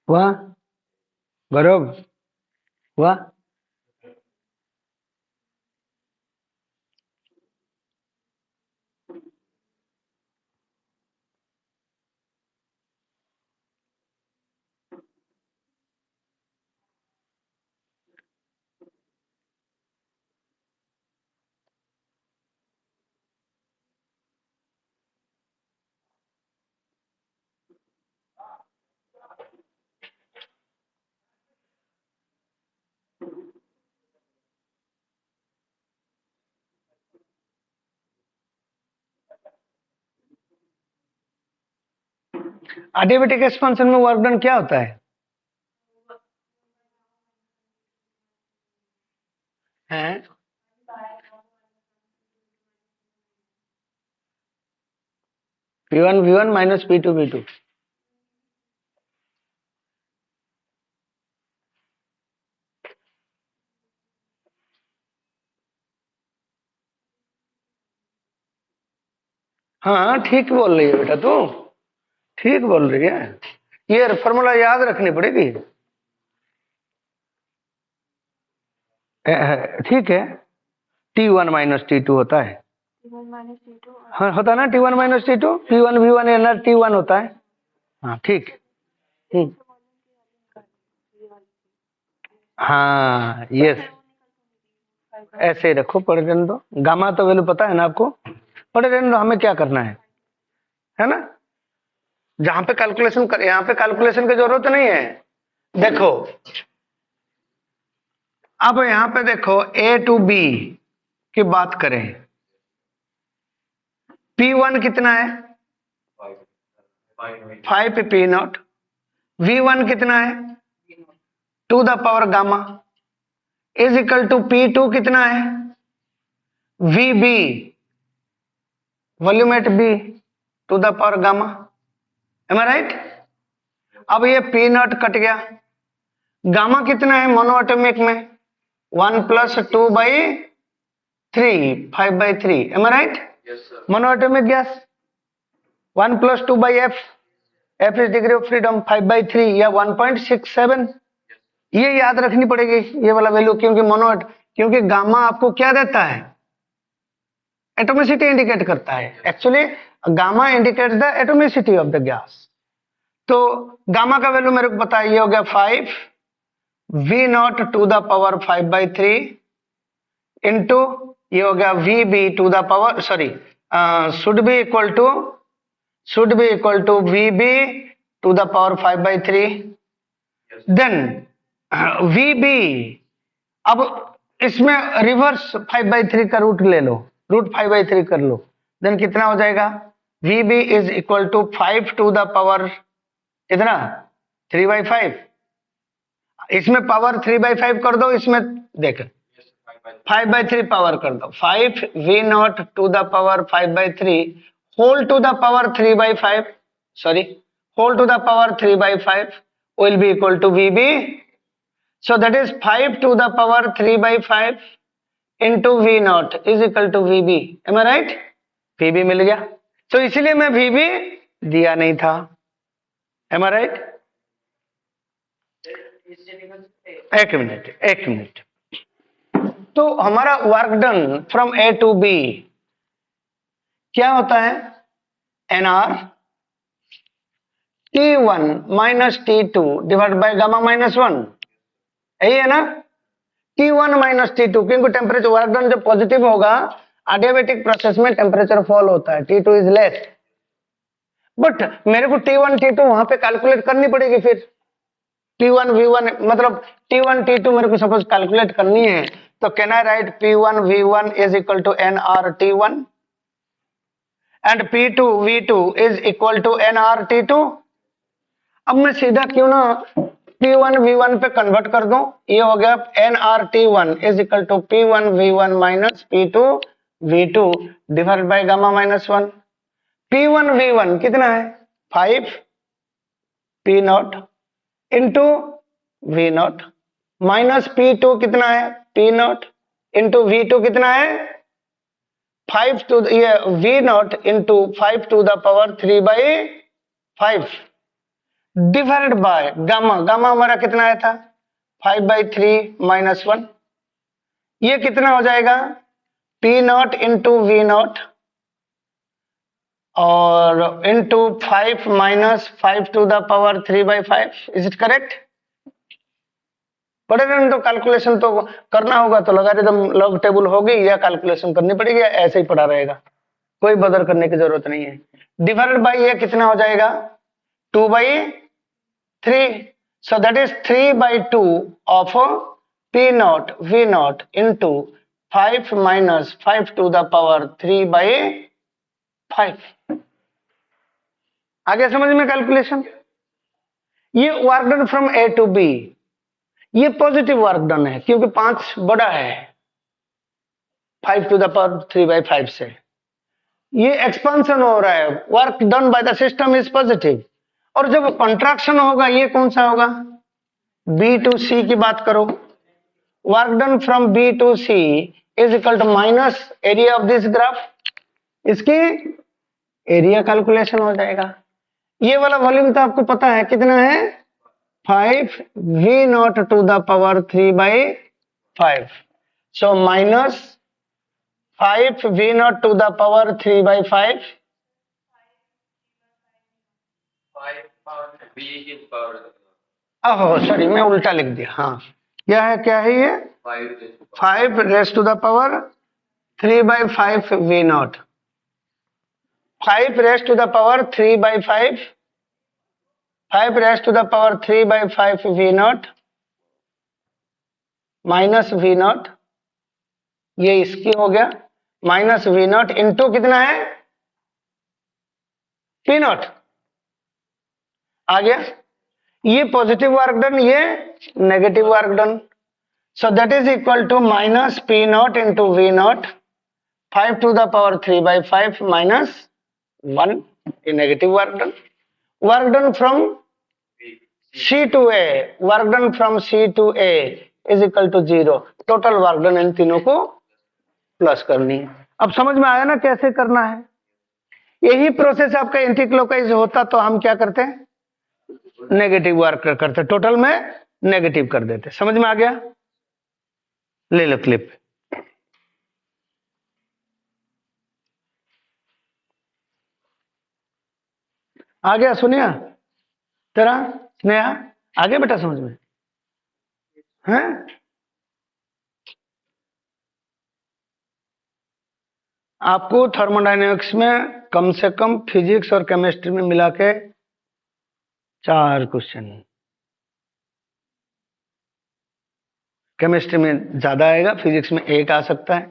हुआ बरोबर हुआ। एडियाबेटिक एक्सपेंशन में वर्क डन क्या होता है? हैं? P1 V1 minus P2 V2। हाँ ठीक बोल रही है बेटा, तू ठीक बोल रही है। ये फॉर्मूला याद रखनी पड़ेगी। ठीक है, T1 माइनस T2 होता है। हाँ होता है ना, T1 minus T2, P1 V1 एनर T1 होता है। हाँ ठीक। हाँ यस, ऐसे ही रखो, पढ़े रहने दो। गामा तो वैल्यू पता है ना आपको, पढ़े रहने दो। हमें क्या करना है ना? जहां पे कैलकुलेशन कर, यहाँ पे कैलकुलेशन की जरूरत नहीं है। देखो अब यहां पे देखो ए टू बी की बात करें, P1 कितना है 5 पी नॉट, V1 कितना है 2 the power gamma is equal to P2 कितना है VB volume at B 2 the power gamma, am I right. अब ये पी नॉट कट गया, गामा कितना है मोनोएटॉमिक में 1 plus 2 by 3 5 by 3, am I right. Monoatomic gas 1 plus 2 by F, F is degree of freedom 5 by 3 या 1.67, ये याद रखनी पड़ेगी ये वाला वैल्यू, क्योंकि गामा आपको क्या देता है एटोमिसिटी इंडिकेट करता है, actually gamma indicates the atomicity of the gas. तो गामा का वैल्यू मेरे को पता है, ये हो गया 5 V naught to the power 5 by 3 into ये हो गया VB to the power should be equal to VB to the power 5 by 3, then VB, अब इसमें रिवर्स 5 बाई 3 का रूट ले लो, रूट 5 बाई 3 कर लो, देन कितना हो जाएगा VB is equal to 5 to the power कितना 3 बाई 5, इसमें पावर 3 बाई 5 कर दो, इसमें देख 5 बाई 3 पावर कर दो, 5 V naught to the power 5 by 3 whole to the power 3 by 5, whole to the power 3 by 5 will be equal to VB, so that is 5 to the power 3 by 5 into V naught is equal to VB, am I right? VB मिल गया, तो इसलिए मैं VB दिया नहीं था, am I right? एक minute, तो हमारा work done from A to B क्या होता है NR T1 minus T2 divide by gamma minus 1, यही है ना T1 माइनस T2, क्योंकि टेम्परेचर वर्क डन जब पॉजिटिव होगा एडियाबेटिक प्रोसेस में टेम्परेचर फॉल होता है, T2 इज लेस, बट मेरे को T1 T2 वहां पे कैलकुलेट करनी पड़ेगी, फिर T1 V1 मतलब T1 T2 मेरे को सपोज कैलकुलेट करनी है, तो can I right P1 V1 is equal to NR T1 and P2 V2 is equal to NR T2। अब मैं सीधा क्यों ना P1 V1 पे कन्वर्ट कर दूं, ये हो गया NR T1 is equal to P1 V1 minus P2 V2 divide by gamma minus 1। P1 V1 कितना है 5 P naught into V naught minus P2 कितना है P नॉट इंटू V2 कितना है 5 टू ये V naught into 5 to the power 3 by 5 divided by gamma, gamma हमारा कितना आया था 5 बाई 3 माइनस 1, ये कितना हो जाएगा P naught into V naught और into 5 minus 5 to the power 3 by 5, is it correct? पढ़े तो कैलकुलेशन तो करना होगा, तो लॉगरिथम लॉग टेबल होगी या कैलकुलेशन करनी पड़ेगी, ऐसे ही पढ़ा रहेगा, कोई बदल करने की जरूरत नहीं है। डिवाइडेड बाय ये कितना हो जाएगा 2 by 3, so that is 3 by 2 of P naught V naught into 5 minus 5 to the power 3 by 5। आगे समझ में कैलकुलेशन, ये work done from A to B, ये पॉजिटिव वर्क डन है क्योंकि 5 बड़ा है 5 to the power 3 by 5 से, ये एक्सपेंशन हो रहा है, work done by the system is positive. और जब कंट्रैक्शन होगा ये कौन सा होगा B to C की बात करो, work done from B to C is equal to minus area of this graph, इसकी एरिया कैलकुलेशन हो जाएगा। ये वाला वॉल्यूम तो आपको पता है कितना है 5 V naught to the power 3 by 5, so minus 5 V naught to the power 3 by 5 ओहो सॉरी मैं उल्टा लिख दिया, हाँ क्या है ये 5 raise to the power 3 by 5 V naught, 5 raise to the power 3 by 5 5 raise to the power 3/5 V naught minus V naught, ये इसकी हो गया, माइनस वी नॉट इंटू कितना है पी नॉट आ गया। ये पॉजिटिव वर्क डन, ये negative work done, so that is equal to minus P naught into V naught 5 to the power 3/5 minus 1, ये negative work done. Work done from C to A, work done from C to A is equal to 0। Total work done इन तीनों को plus करनी है। अब समझ में आया ना कैसे करना है। यही प्रोसेस आपका एंटी क्लॉकवाइज होता तो हम क्या करते हैं, नेगेटिव वर्क करते, टोटल में नेगेटिव कर देते। समझ में आ गया, ले लो क्लिप। आ गया सुनिया तेरा स्नेहा, आ गया बेटा समझ में है। आपको थर्मोडायनेमिक्स में कम से कम फिजिक्स और केमिस्ट्री में मिला के 4 क्वेश्चन, केमिस्ट्री में ज्यादा आएगा, फिजिक्स में 1 आ सकता है,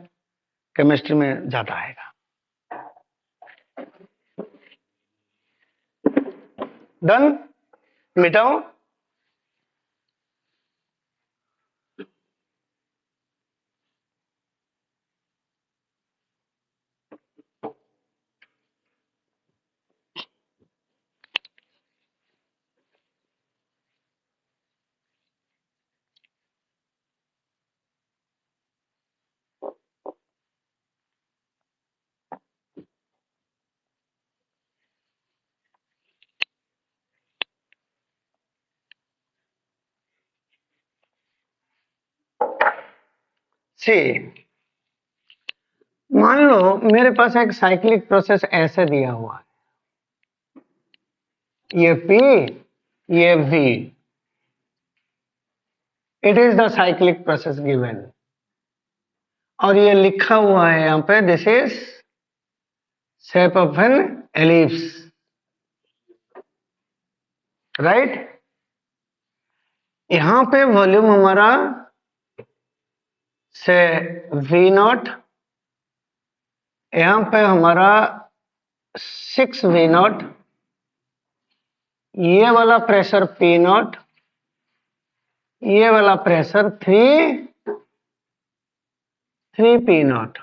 केमिस्ट्री में ज्यादा आएगा। डन, मिटाओ। सी, मान लो मेरे पास एक साइक्लिक प्रोसेस ऐसे दिया हुआ है, ये P, ये V, it is the cyclic process given, और ये लिखा हुआ है यहां पे this is shape of an ellipse, right. यहां पे वॉल्यूम हमारा से V नॉट, यहां पे हमारा 6 V नॉट, ये वाला प्रेशर P नॉट, ये वाला प्रेशर 3 P नॉट।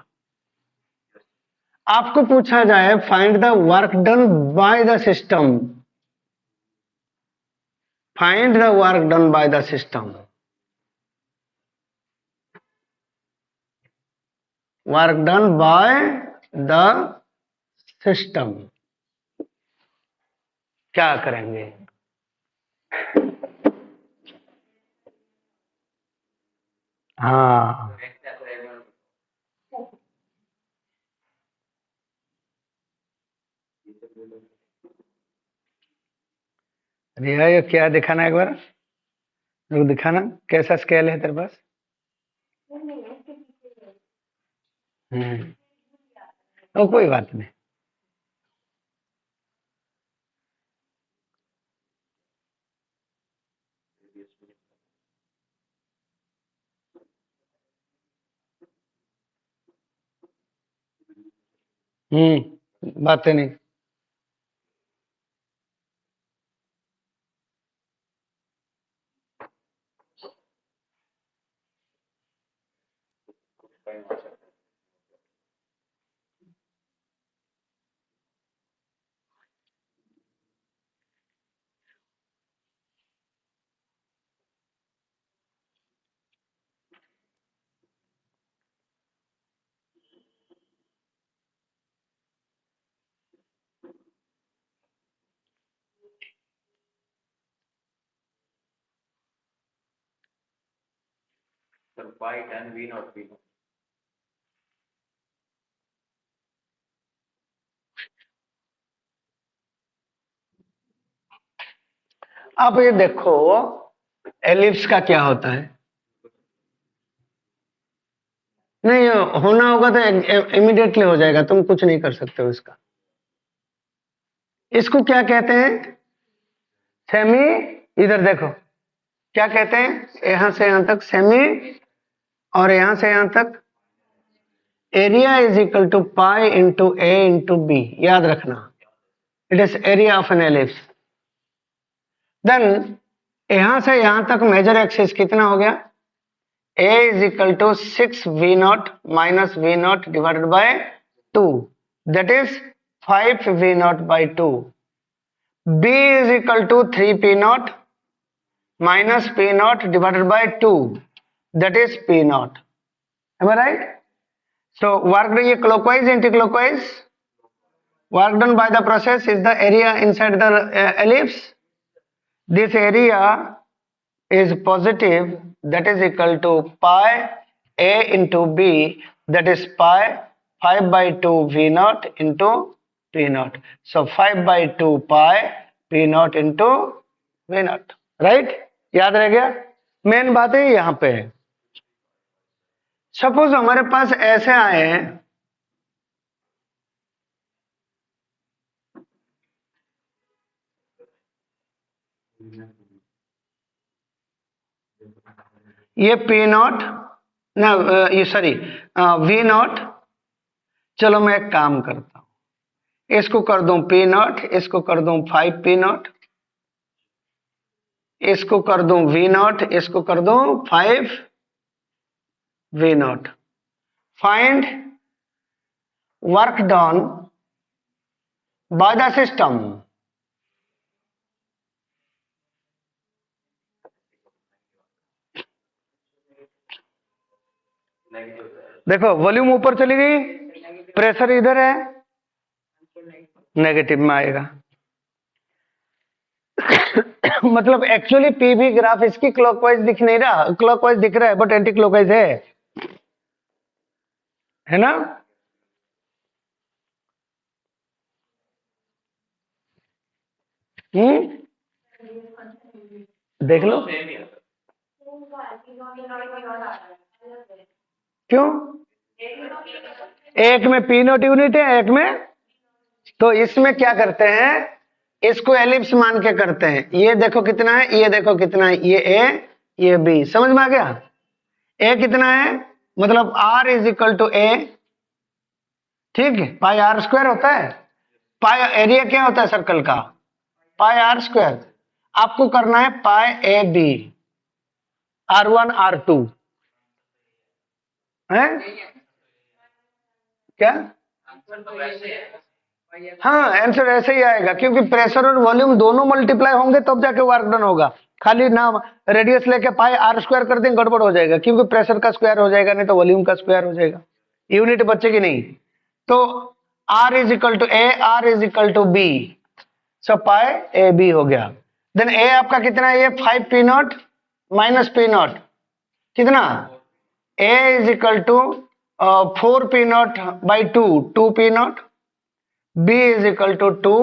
आपको पूछा जाए find the work done by the system, find the work done by the system, work done by the system, क्या करेंगे। हाँ, रिया ये क्या दिखाना है एक बार, रुक दिखाना कैसा स्केल है तेरे पास। तो कोई बात नहीं। बातें नहीं। अब ये देखो एलिप्स का क्या होता है, नहीं होना होगा तो इमीडिएटली हो जाएगा, तुम कुछ नहीं कर सकते हो इसका। इसको क्या कहते हैं, सेमी, इधर देखो क्या कहते हैं, यहां से यहां तक सेमी और यहां से यहां तक area is equal to pi into A into B, याद रखना, it is area of an ellipse. Then यहां से यहां तक मेजर एक्सिस कितना हो गया, a is equal to 6 v naught minus v naught divided by 2, that is 5 v naught by 2. b is equal to 3 p naught minus p naught divided by 2, that is p naught. Am I right? So work done clockwise, anti-clockwise. Work done by the process is the area inside the ellipse. This area is positive, that is equal to pi a into b, that is pi 5 by 2 v naught into p naught. So 5 by 2 pi p naught into v naught. Right? याद रह गया? Main बात है यहां पे, suppose हमारे पास ऐसे आए हैं, ये पी नॉट ना, ये सॉरी वी नॉट। चलो मैं एक काम करता हूं, इसको कर दूं पी नॉट, इसको कर दूं 5 पी नॉट, इसको कर दूं वी नॉट, इसको कर दूं 5 V naught. Find work done by the system. देखो वॉल्यूम ऊपर चली गई, प्रेशर इधर है, नेगेटिव में आएगा। मतलब एक्चुअली पीवी ग्राफ इसकी क्लॉकवाइज दिख नहीं रहा, क्लॉकवाइज दिख रहा है बट एंटी क्लॉकवाइज है ना? देख लो क्यों, एक में पी नॉट यूनिट है, एक में, तो इसमें क्या करते हैं, इसको एलिप्स मान के करते हैं। ये देखो कितना है, ये देखो कितना है, ये ए ये बी, समझ में आ गया? ए कितना है, मतलब आर इज इक्वल टू ए, ठीक है, पाई आर स्क्वायर होता है, पाई एरिया क्या होता है सर्कल का, पाई आर स्क्वायर। आपको करना है पाई ए बी, R1 R2 है क्या? हाँ आंसर ऐसे ही आएगा, क्योंकि प्रेशर और वॉल्यूम दोनों मल्टीप्लाई होंगे तब जाके वर्क डन होगा। खाली नाम रेडियस लेके पाई आर स्क्वायर कर देंगे गड़बड़ हो जाएगा, क्योंकि प्रेशर का स्क्वायर हो जाएगा, नहीं तो वॉल्यूम का स्क्वायर हो जाएगा, यूनिट बचेगी नहीं। तो R is equal to A, R is equal to B, so pi A B हो गया। देन ए आपका कितना है, ये 5 P naught minus P naught कितना, A is equal to 4 P naught by 2 P naught, B is equal to 2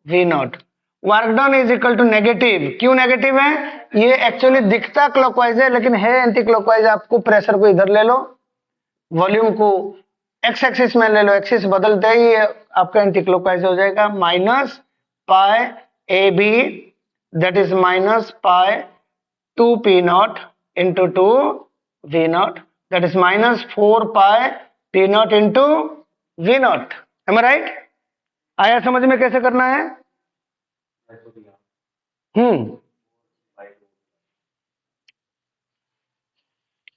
V naught. Work done is equal to negative, क्यों negative है, ये एक्चुअली दिखता क्लॉकवाइज है लेकिन है एंटी क्लॉकवाइज। आपको pressure को इधर ले लो, वॉल्यूम को एक्स एक्सिस में ले लो, एक्सिस बदलते ही आपका एंटी क्लॉकवाइज हो जाएगा। Minus pi A B, that is minus pi 2 P naught into 2 V naught, that is minus 4 pi P naught into V naught. Am I right? आया समझ में कैसे करना है?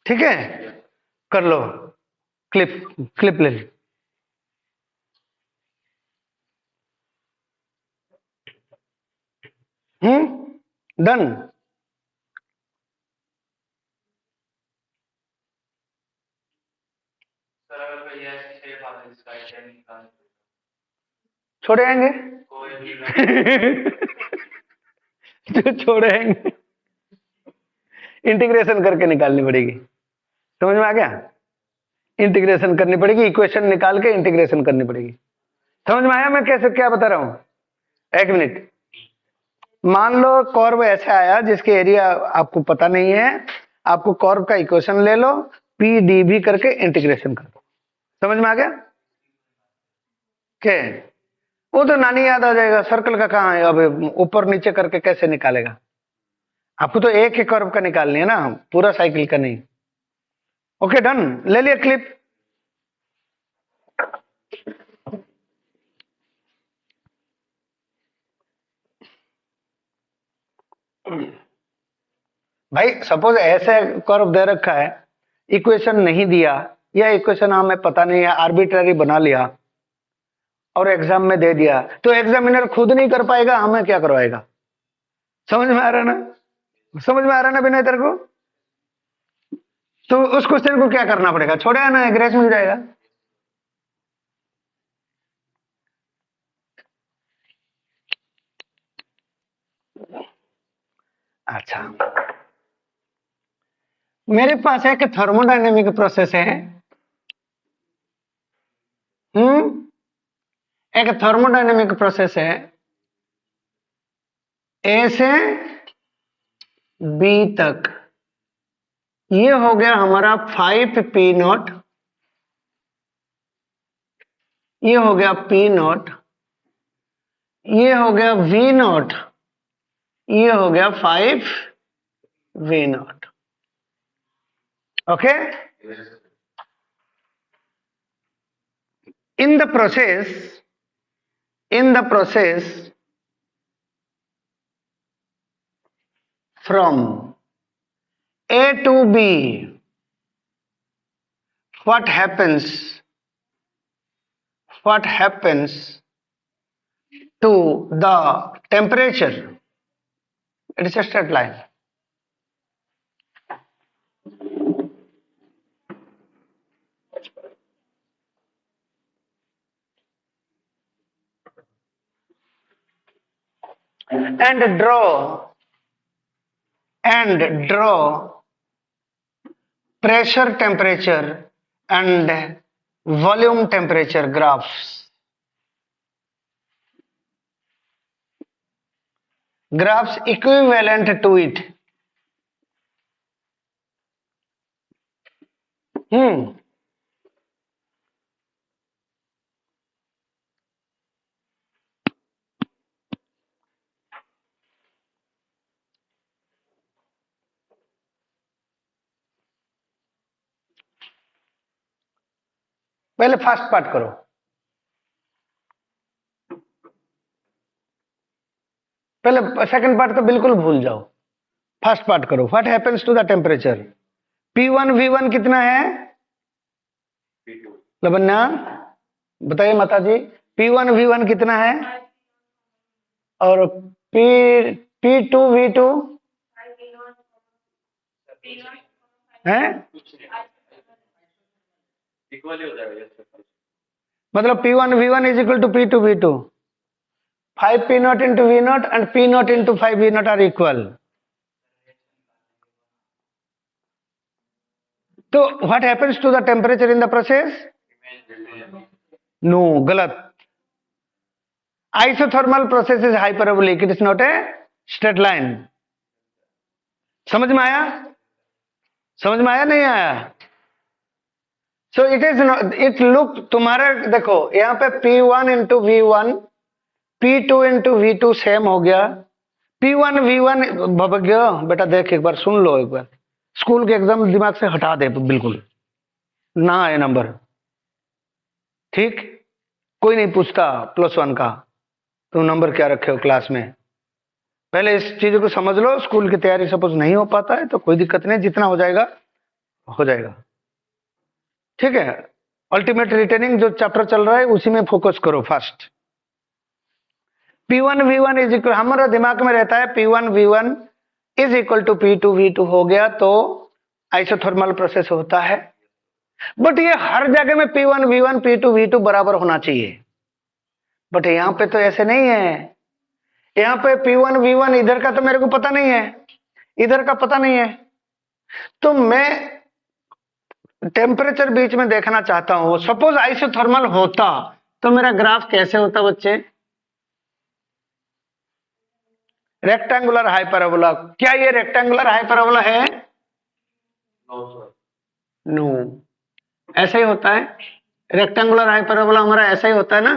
ठीक है, कर लो, क्लिप ले लो। डन। छोड़े आएंगे जो छोड़े आएंगे इंटीग्रेशन करके निकालनी पड़ेगी, समझ में आ गया? इंटीग्रेशन करनी पड़ेगी, इक्वेशन निकाल के इंटीग्रेशन करनी पड़ेगी। समझ में आया मैं कैसे क्या बता रहा हूं? एक मिनट, मान लो कर्व ऐसे आया जिसके एरिया आपको पता नहीं है, आपको कर्व का इक्वेशन ले लो, पी डी भी करके इंटीग्रेशन कर दो। समझ में आ गया? क्या वो तो नानी याद आ जाएगा, सर्कल का कहाँ है, अब ऊपर नीचे करके कैसे निकालेगा? आपको तो एक ही कर्व का निकालनी है ना, पूरा साइकिल का नहीं। ओके डन, ले लिया क्लिप। भाई सपोज ऐसे कर्व दे रखा है, इक्वेशन नहीं दिया, या इक्वेशन हमें पता नहीं है, आर्बिट्ररी बना लिया और एग्जाम में दे दिया, तो एग्जामिनर खुद नहीं कर पाएगा, हमें क्या करवाएगा? समझ में आ रहा है ना? समझ में आ रहा है ना विनय तेरे को? तो उस क्वेश्चन को क्या करना पड़ेगा? छोड़े ना, ग्रेस मिल जाएगा। अच्छा, मेरे पास एक थर्मोडायनेमिक प्रोसेस है। एक थर्मोडायनेमिक प्रोसेस है, ए से बी तक। ये हो गया हमारा 5p0, ये हो गया p0, ये हो गया v0, ये हो गया 5v0। Okay, in the process from A to B, what happens to the temperature? It is a straight line. And draw pressure, temperature and volume temperature graphs. Graphs equivalent to it. पहले first part करो, पहले second part तो बिल्कुल भूल जाओ, first part करो। What happens to the temperature? P1 V1 कितना है लबन्ना? बताइए माता जी, P1 V1 कितना है? और P2 V2 है? मतलब P1 V1 is equal to P2 V2। 5p0 into V0 and P0 into 5V0 are equal. तो what happens to the temperature in the process? No, गलत। Isothermal process is hyperbolic. It is not a straight line. समझ में आया? समझ में आया नहीं आया? So it is not, it look, तुम्हारा देखो यहाँ पे P1 into V1, P2 into V2 same हो गया, P1 V1 भगया। बेटा देख एक बार सुन लो, एक बार स्कूल के एग्जाम दिमाग से हटा दे, बिल्कुल ना आए नंबर, ठीक? कोई नहीं पूछता +1 का तुम नंबर क्या रखे हो क्लास में। पहले इस चीज को समझ लो, स्कूल की तैयारी सपोज नहीं हो पाता है तो कोई दिक्कत नहीं, जितना हो जाएगा हो जाएगा, ठीक है? अल्टीमेट रिटेनिंग जो चैप्टर चल रहा है उसी में फोकस करो first. P1 V1 is equal, हमारा दिमाग में रहता है P1 V1 is equal to P2 V2 हो गया तो आइसोथर्मल प्रोसेस होता है। बट ये हर जगह में P1 V1 P2 V2 बराबर होना चाहिए, बट यहाँ पे तो ऐसे नहीं है। यहाँ पे P1 V1 इधर का तो मेरे को पता नहीं है, इधर का पता नहीं है, तो मैं टेम्परेचर बीच में देखना चाहता हूं। सपोज आइसोथर्मल होता तो मेरा ग्राफ कैसे होता बच्चे? Rectangular hyperbola. क्या ये रेक्टेंगुलर हाइपरबोला है? नो, ऐसा ही होता है। रेक्टेंगुलर हाइपरबोला हमारा ऐसा ही होता है ना,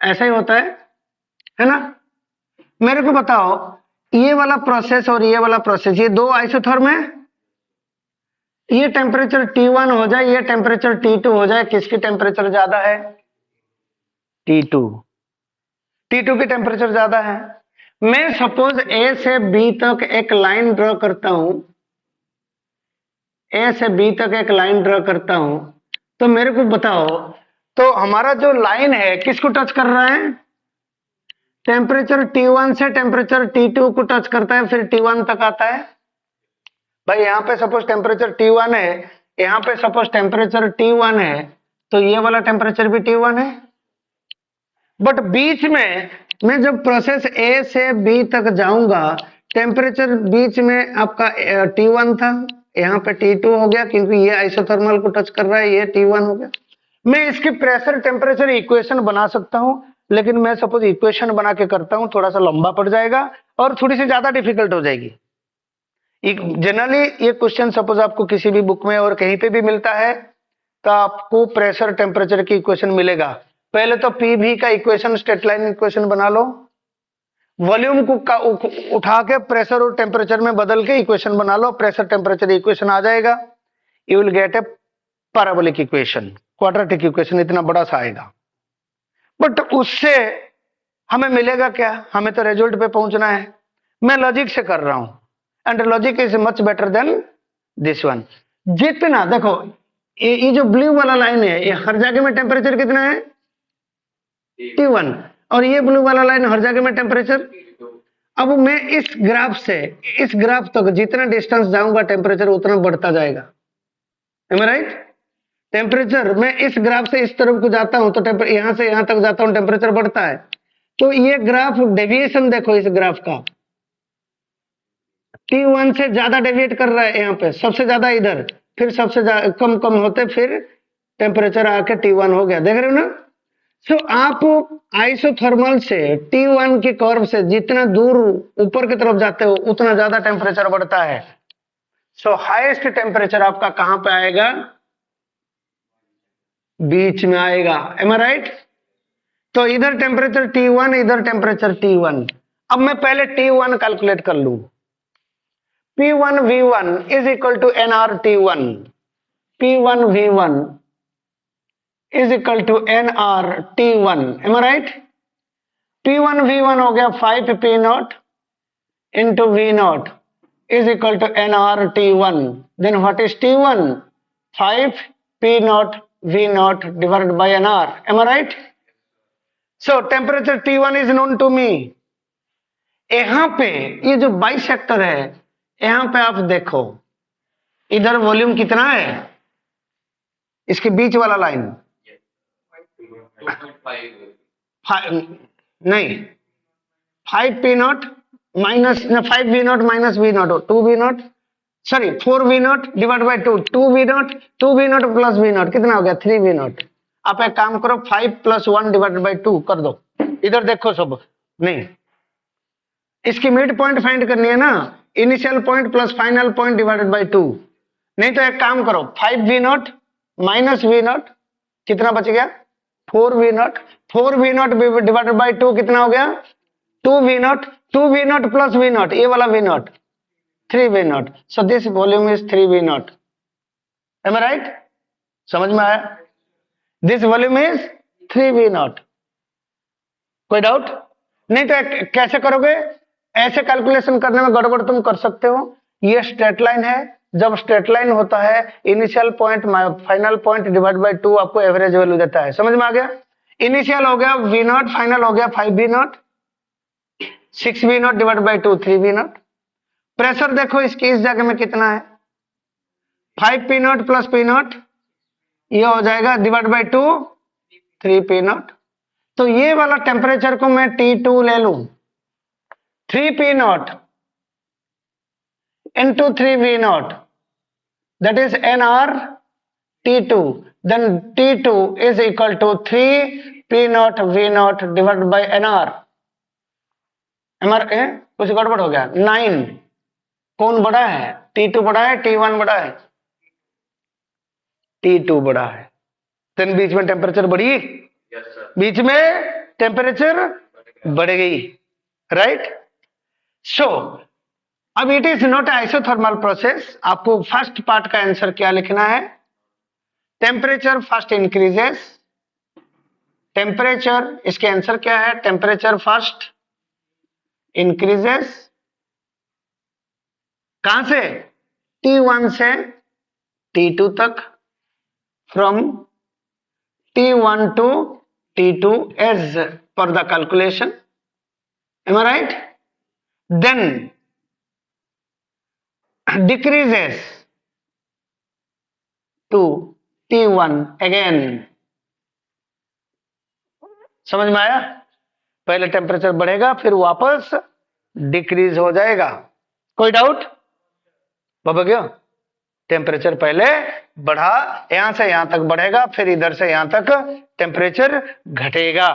ऐसा ही होता है ना? मेरे को बताओ, ये वाला प्रोसेस और ये वाला प्रोसेस, ये दो आइसोथर्म है, ये टेम्परेचर T1 हो जाए, ये टेम्परेचर T2 हो जाए, किसकी टेम्परेचर ज्यादा है? T2। T2 की टेम्परेचर ज्यादा है। मैं सपोज A से B तक एक लाइन ड्रॉ करता हूं, A से B तक एक लाइन ड्रॉ करता हूं, तो मेरे को बताओ, तो हमारा जो लाइन है किसको टच कर रहा है? टेम्परेचर T1 से टेम्परेचर T2 को टच करता है, फिर T1 तक आता है। भाई यहाँ पे सपोज टेम्परेचर T1 है, यहाँ पे सपोज टेम्परेचर T1 है, तो ये वाला टेम्परेचर भी T1 है। बट बीच में मैं जब प्रोसेस A से B तक जाऊंगा, टेम्परेचर बीच में आपका T1 था, यहाँ पे T2 हो गया, क्योंकि ये आइसोथर्मल को टच कर रहा है, ये T1 हो गया। मैं इसकी प्रेशर टेम्परेचर इक्वेशन बना सकता हूं, लेकिन मैं सपोज इक्वेशन बना के करता हूं, थोड़ा सा लंबा पड़ जाएगा और थोड़ी सी ज्यादा डिफिकल्ट हो जाएगी। जनरली ये क्वेश्चन सपोज आपको किसी भी बुक में और कहीं पे भी मिलता है, तो आपको प्रेशर टेम्परेचर की इक्वेशन मिलेगा। पहले तो पीवी का इक्वेशन, स्ट्रेट लाइन इक्वेशन बना लो, वॉल्यूम को उठा के प्रेशर और टेम्परेचर में बदल के इक्वेशन बना लो, प्रेशर टेम्परेचर इक्वेशन आ जाएगा। You will get A parabolic equation, quadratic equation, इतना बड़ा सा आएगा। बट उससे हमें मिलेगा क्या? हमें तो रिजल्ट पे पहुंचना है। मैं लॉजिक से कर रहा हूं, and logic is much better than this one. जितना देखो, ये जो ब्लू वाला लाइन है, ये हर जगह में टेम्परेचर कितना है? T1। और ये ब्लू वाला लाइन हर जगह में टेम्परेचर। अब मैं इस ग्राफ से इस ग्राफ तक जितना डिस्टेंस जाऊंगा, टेम्परेचर उतना बढ़ता जाएगा। Am I right? टेम्परेचर, मैं इस ग्राफ से इस तरफ को जाता हूं तो यहां से यहां तक जाता हूं, टेम्परेचर बढ़ता है। तो ये ग्राफ डेविएशन देखो, इस ग्राफ का T1 से ज्यादा डेविएट कर रहा है, यहाँ पे सबसे ज्यादा इधर, फिर सबसे कम कम होते, फिर टेम्परेचर आके T1 हो गया। देख रहे हो ना? सो आप आइसोथर्मल से T1 की कर्व से जितना दूर ऊपर की तरफ जाते हो, उतना ज्यादा टेम्परेचर बढ़ता है। सो हाईएस्ट टेम्परेचर आपका कहां पे आएगा? बीच में आएगा। M I right? तो इधर टेम्परेचर T1, इधर टेम्परेचर T1। अब मैं पहले T1 कैलकुलेट कर लूं। P1 V1 is equal to NR T1। P1 V1 is equal to NR T1। Am I right? P1 V1 हो गया 5 P0 into V0 is equal to NR T1। Then what is T1? 5 P0 V0 divided by NR. Am I right? So temperature T1 is known to me. यहां पे ये जो bisector है, यहां पे आप देखो, इधर वॉल्यूम कितना है? इसके बीच वाला लाइन नहीं, 5P0 minus 5V0 minus V0, 2V0, sorry 4V0 divide by 2, 2V0, 2V0 plus V0 कितना हो गया? 3V0। आप एक काम करो, 5 प्लस 1 डिवाइड बाय 2 कर दो। इधर देखो सब, नहीं, इसकी मिड पॉइंट फाइंड करनी है ना, initial point plus final point divided by 2। नहीं तो एक काम करो, 5V0 माइनस V0 कितना बच गया? 4V0, 4V0 डिवाइडेड बाय 2 कितना हो गया? 2V0, 2V0 प्लस V0, ये वाला V0, 3V0। So this volume is 3V0. Am I right? समझ में आया? This volume is 3V0. कोई डाउट? नहीं तो कैसे करोगे? ऐसे कैलकुलेशन करने में गड़बड़ तुम कर सकते हो। ये स्ट्रेट लाइन है, जब स्ट्रेट लाइन होता है, initial point final point divide by 2 आपको एवरेज वैल्यू देता है। समझ में आ गया? इनिशियल हो गया V0, फाइनल हो गया 5V0, 6V0 divide by 2, 3V0। Pressure देखो इसकी इस जगह में कितना है? 5P0 प्लस P0, ये हो जाएगा डिवाइड बाय 2, 3P0। तो ये वाला टेम्परेचर को मैं T2 ले लूं, 3P0 into 3V0, that is NR T2, then T2 is equal to 3P0 V0 divided by NR। कुछ गड़बड़ हो गया? 9। कौन बड़ा है? T2 बड़ा है, T1 बड़ा है? T2 बड़ा है। then बीच में टेम्परेचर बढ़ी, बीच में टेम्परेचर बढ़ गई, राइट। सो अब it is not isothermal process. आपको फर्स्ट पार्ट का आंसर क्या लिखना है? टेम्परेचर फर्स्ट इंक्रीजेस, टेम्परेचर, इसके आंसर क्या है? टेम्परेचर फर्स्ट इंक्रीजेस, कहां से? T1 से T2 तक, from T1 to T2 as per the calculation, am I right? Then decreases to T1 again। समझ में आया? पहले टेम्परेचर बढ़ेगा फिर वापस डिक्रीज हो जाएगा। कोई डाउट? बाबा गया, टेम्परेचर पहले बढ़ा, यहां से यहां तक बढ़ेगा, फिर इधर से यहां तक टेम्परेचर घटेगा।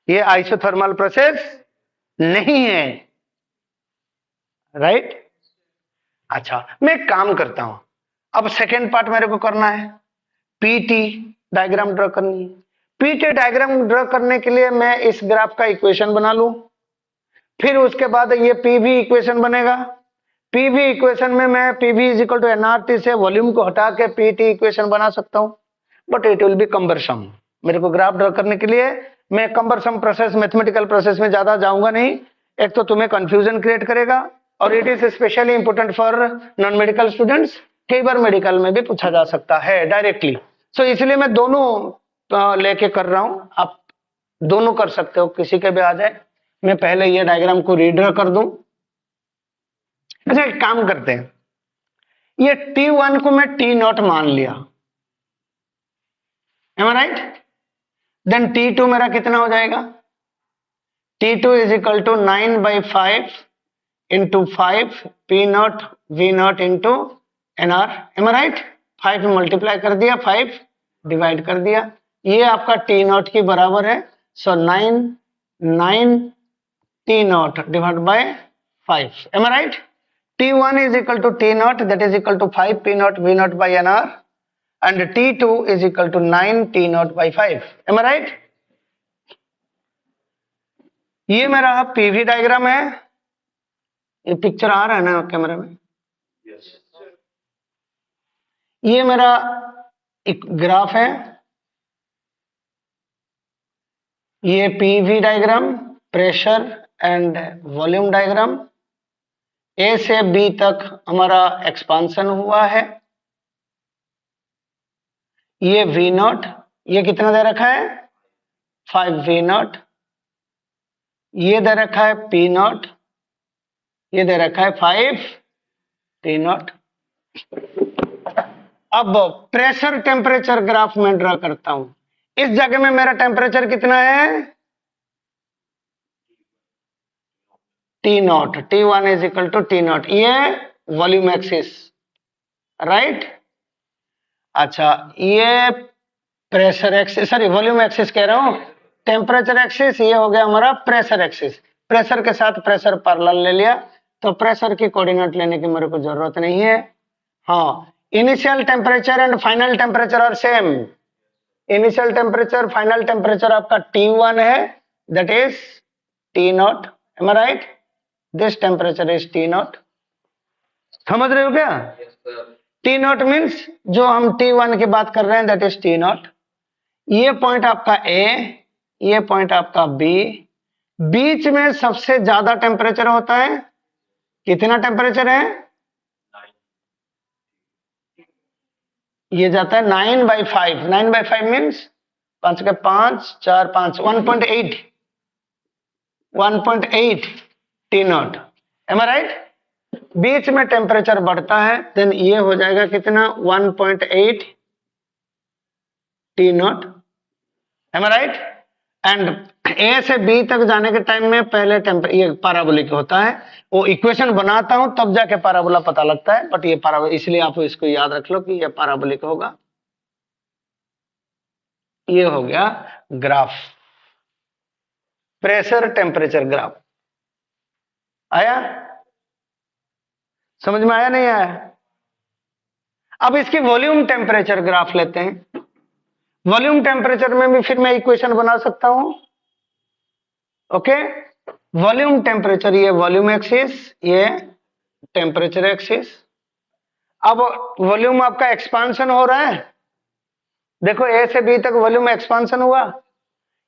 ये आइसोथर्मल प्रोसेस नहीं है, राइट। अच्छा, मैं एक काम करता हूं, अब सेकेंड पार्ट मेरे को करना है, पीटी डायग्राम ड्रॉ करनी है। पीटी डायग्राम ड्रॉ करने के लिए मैं इस ग्राफ का इक्वेशन बना लूं, फिर उसके बाद ये पीवी इक्वेशन बनेगा। पीवी इक्वेशन में मैं PV is equal to NRT से वॉल्यूम को हटा के पीटी इक्वेशन बना सकता हूं, but it will be cumbersome. मेरे को ग्राफ ड्रॉ करने के लिए मैं कम्बरसम प्रोसेस, मैथमेटिकल प्रोसेस में ज्यादा जाऊंगा नहीं। एक तो तुम्हें कंफ्यूजन क्रिएट करेगा, और it is specially important for non medical students. कई बार मेडिकल में भी पूछा जा सकता है डायरेक्टली। सो इसलिए मैं दोनों लेके कर रहा हूं, आप दोनों कर सकते हो, किसी के भी आ जाए। मैं पहले ये डायग्राम को रीड्रॉ कर दूं। अच्छा, एक काम करते हैं, ये T1 को मैं T0 मान लिया, M I right? Then T2 मेरा कितना हो जाएगा? T2 is equal to 9/5 into 5 P0 V0 into NR, am I right? 5 में मल्टीप्लाई कर दिया, 5 डिवाइड कर दिया, ये आपका T0 की बराबर है। So 9 T0 divide by 5, am I right? T1 is equal to T0, that is equal to 5 P0 V0 by NR, and T2 is equal to 9 T0 by 5, am I right? ये मेरा PV diagram है। ये picture आ रहा है ना camera में? yes, ये मेरा एक ग्राफ है, ये PV diagram, pressure and volume diagram. A से बी तक हमारा एक्सपांशन हुआ है। ये V0, ये कितना दे रखा है? 5 V0। ये दे रखा है P0, ये दे रखा है 5 T0। अब प्रेशर टेम्परेचर ग्राफ में ड्रॉ करता हूं। इस जगह में मेरा टेम्परेचर कितना है? T0, T1 is equal to T0, ये वॉल्यूम एक्सिस, राइट। अच्छा, ये pressure axis, sorry volume axis कह रहा हूं, टेम्परेचर एक्सिस, ये हो गया हमारा प्रेशर एक्सिस। प्रेशर के साथ प्रेशर पैरेलल ले लिया, तो प्रेशर की कोऑर्डिनेट लेने की मेरे को जरूरत नहीं है। हाँ, initial temperature and final temperature are same. Initial temperature, final temperature आपका T1 है, that is T0, am I right? This temperature is T0। समझ रहे हो क्या? T0 मीन्स जो हम T1 की बात कर रहे हैं, दैट इज T0। ये पॉइंट आपका A, ये पॉइंट आपका B, बीच में सबसे ज्यादा टेम्परेचर होता है। कितना टेम्परेचर है? ये जाता है 9/5। 9/5 मीन्स 5 के 5 4 5 1.8 T0, एम आई राइट? बीच में टेम्परेचर बढ़ता है, देन ये हो जाएगा कितना? 1.8 T0, am I right? And A से बी तक जाने के टाइम में पहले ये पैराबोलिक होता है। वो इक्वेशन बनाता हूं तब जाके पैराबोला पता लगता है, बट ये पैराबोला, इसलिए आप इसको याद रख लो कि ये पैराबोलिक होगा। ये हो गया ग्राफ, प्रेशर टेम्परेचर ग्राफ। आया समझ में? आया नहीं आया? अब इसकी वॉल्यूम टेम्परेचर ग्राफ लेते हैं। वॉल्यूम टेम्परेचर में भी फिर मैं इक्वेशन बना सकता हूं, ओके, वॉल्यूम टेम्परेचर, ये वॉल्यूम एक्सिस, ये टेम्परेचर एक्सिस। अब वॉल्यूम आपका एक्सपांशन हो रहा है, देखो ए से बी तक वॉल्यूम एक्सपांशन हुआ।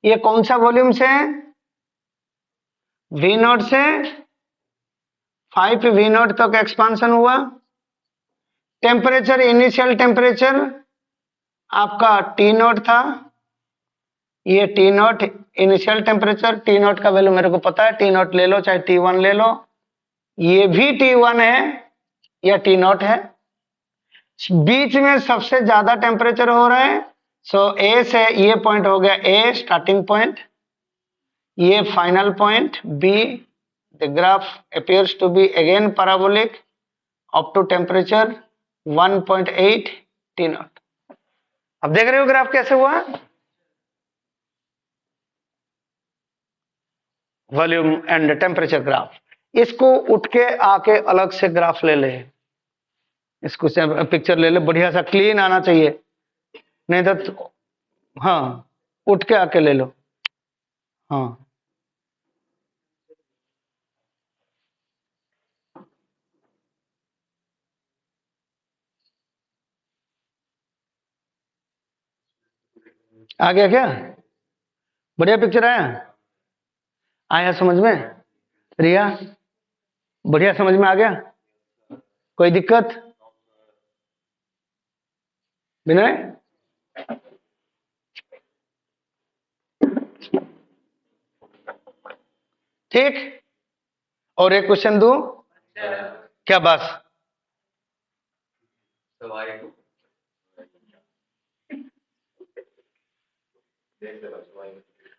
ये कौन सा वॉल्यूम से? वी नॉट से 5 वी नॉट तक एक्सपांशन हुआ। टेम्परेचर, इनिशियल टेम्परेचर आपका टी नॉट था, ये T not initial temperature. T not का वैल्यू मेरे को पता है, टी नॉट ले लो चाहे टी वन ले लो, ये भी टी वन है या टी नॉट है। बीच में सबसे ज्यादा टेम्परेचर हो रहा है, सो ए से ये पॉइंट हो गया ए स्टार्टिंग पॉइंट, ये final point B. The graph appears to be again parabolic up to temperature 1.8 T not. अब देख रहे हो ग्राफ कैसे हुआ, वॉल्यूम एंड टेम्परेचर ग्राफ। इसको उठ के आके अलग से ग्राफ ले ले, इसको पिक्चर ले ले, बढ़िया सा क्लीन आना चाहिए, नहीं तो हाँ उठ के आके ले लो। हाँ आ गया क्या? बढ़िया पिक्चर आया? आया समझ में? रिया बढ़िया समझ में आ गया? कोई दिक्कत? विनय ठीक? और एक क्वेश्चन दूं क्या? बस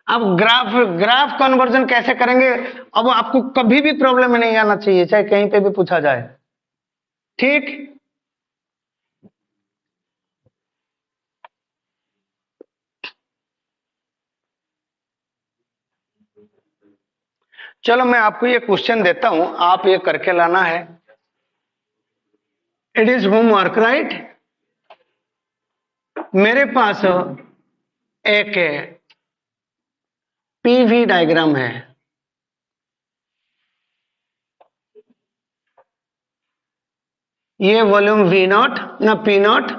अब ग्राफ कन्वर्जन कैसे करेंगे? अब आपको कभी भी प्रॉब्लम में नहीं आना चाहिए, चाहे कहीं पे भी पूछा जाए, ठीक? चलो मैं आपको ये क्वेश्चन देता हूं, आप ये करके लाना है। It is homework, right? मेरे पास एक पीवी डायग्राम है, ये वॉल्यूम वी नॉट ना पी नॉट,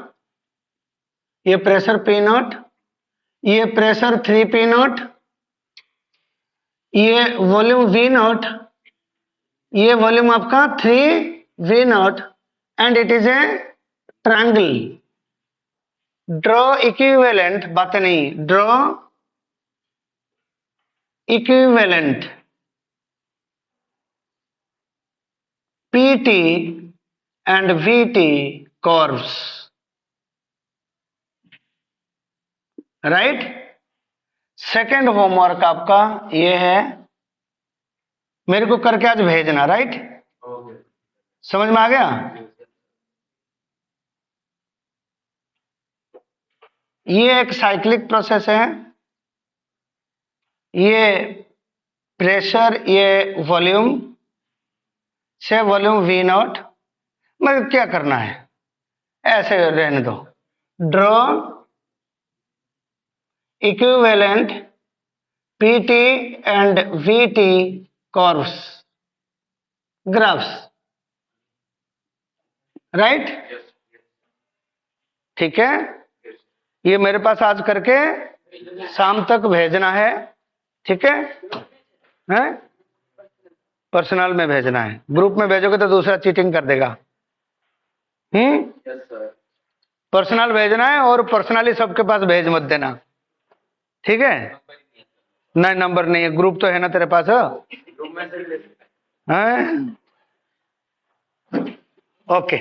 ये प्रेशर पी नॉट, ये प्रेशर 3 पी नॉट, ये वॉल्यूम वी नॉट, ये वॉल्यूम आपका 3 V naught, and it is a triangle. Draw equivalent, बातें नहीं, draw equivalent PT and VT curves, right? Second homework आपका ये है, मेरे को करके आज भेजना, राइट? समझ में आ गया? ये एक साइक्लिक प्रोसेस है, ये प्रेशर, ये वॉल्यूम से वॉल्यूम वी नॉट, मतलब क्या करना है ऐसे रहने दो। Draw equivalent PT and VT curves, graphs, right? ठीक है, ये मेरे पास आज करके शाम तक भेजना है, ठीक है? हैं? पर्सनल में भेजना है, ग्रुप में भेजोगे तो दूसरा चीटिंग कर देगा। पर्सनल भेजना है, और पर्सनली सबके पास भेज मत देना, ठीक है? नहीं नंबर नहीं है, ग्रुप तो है ना तेरे पास? हैं? ओके।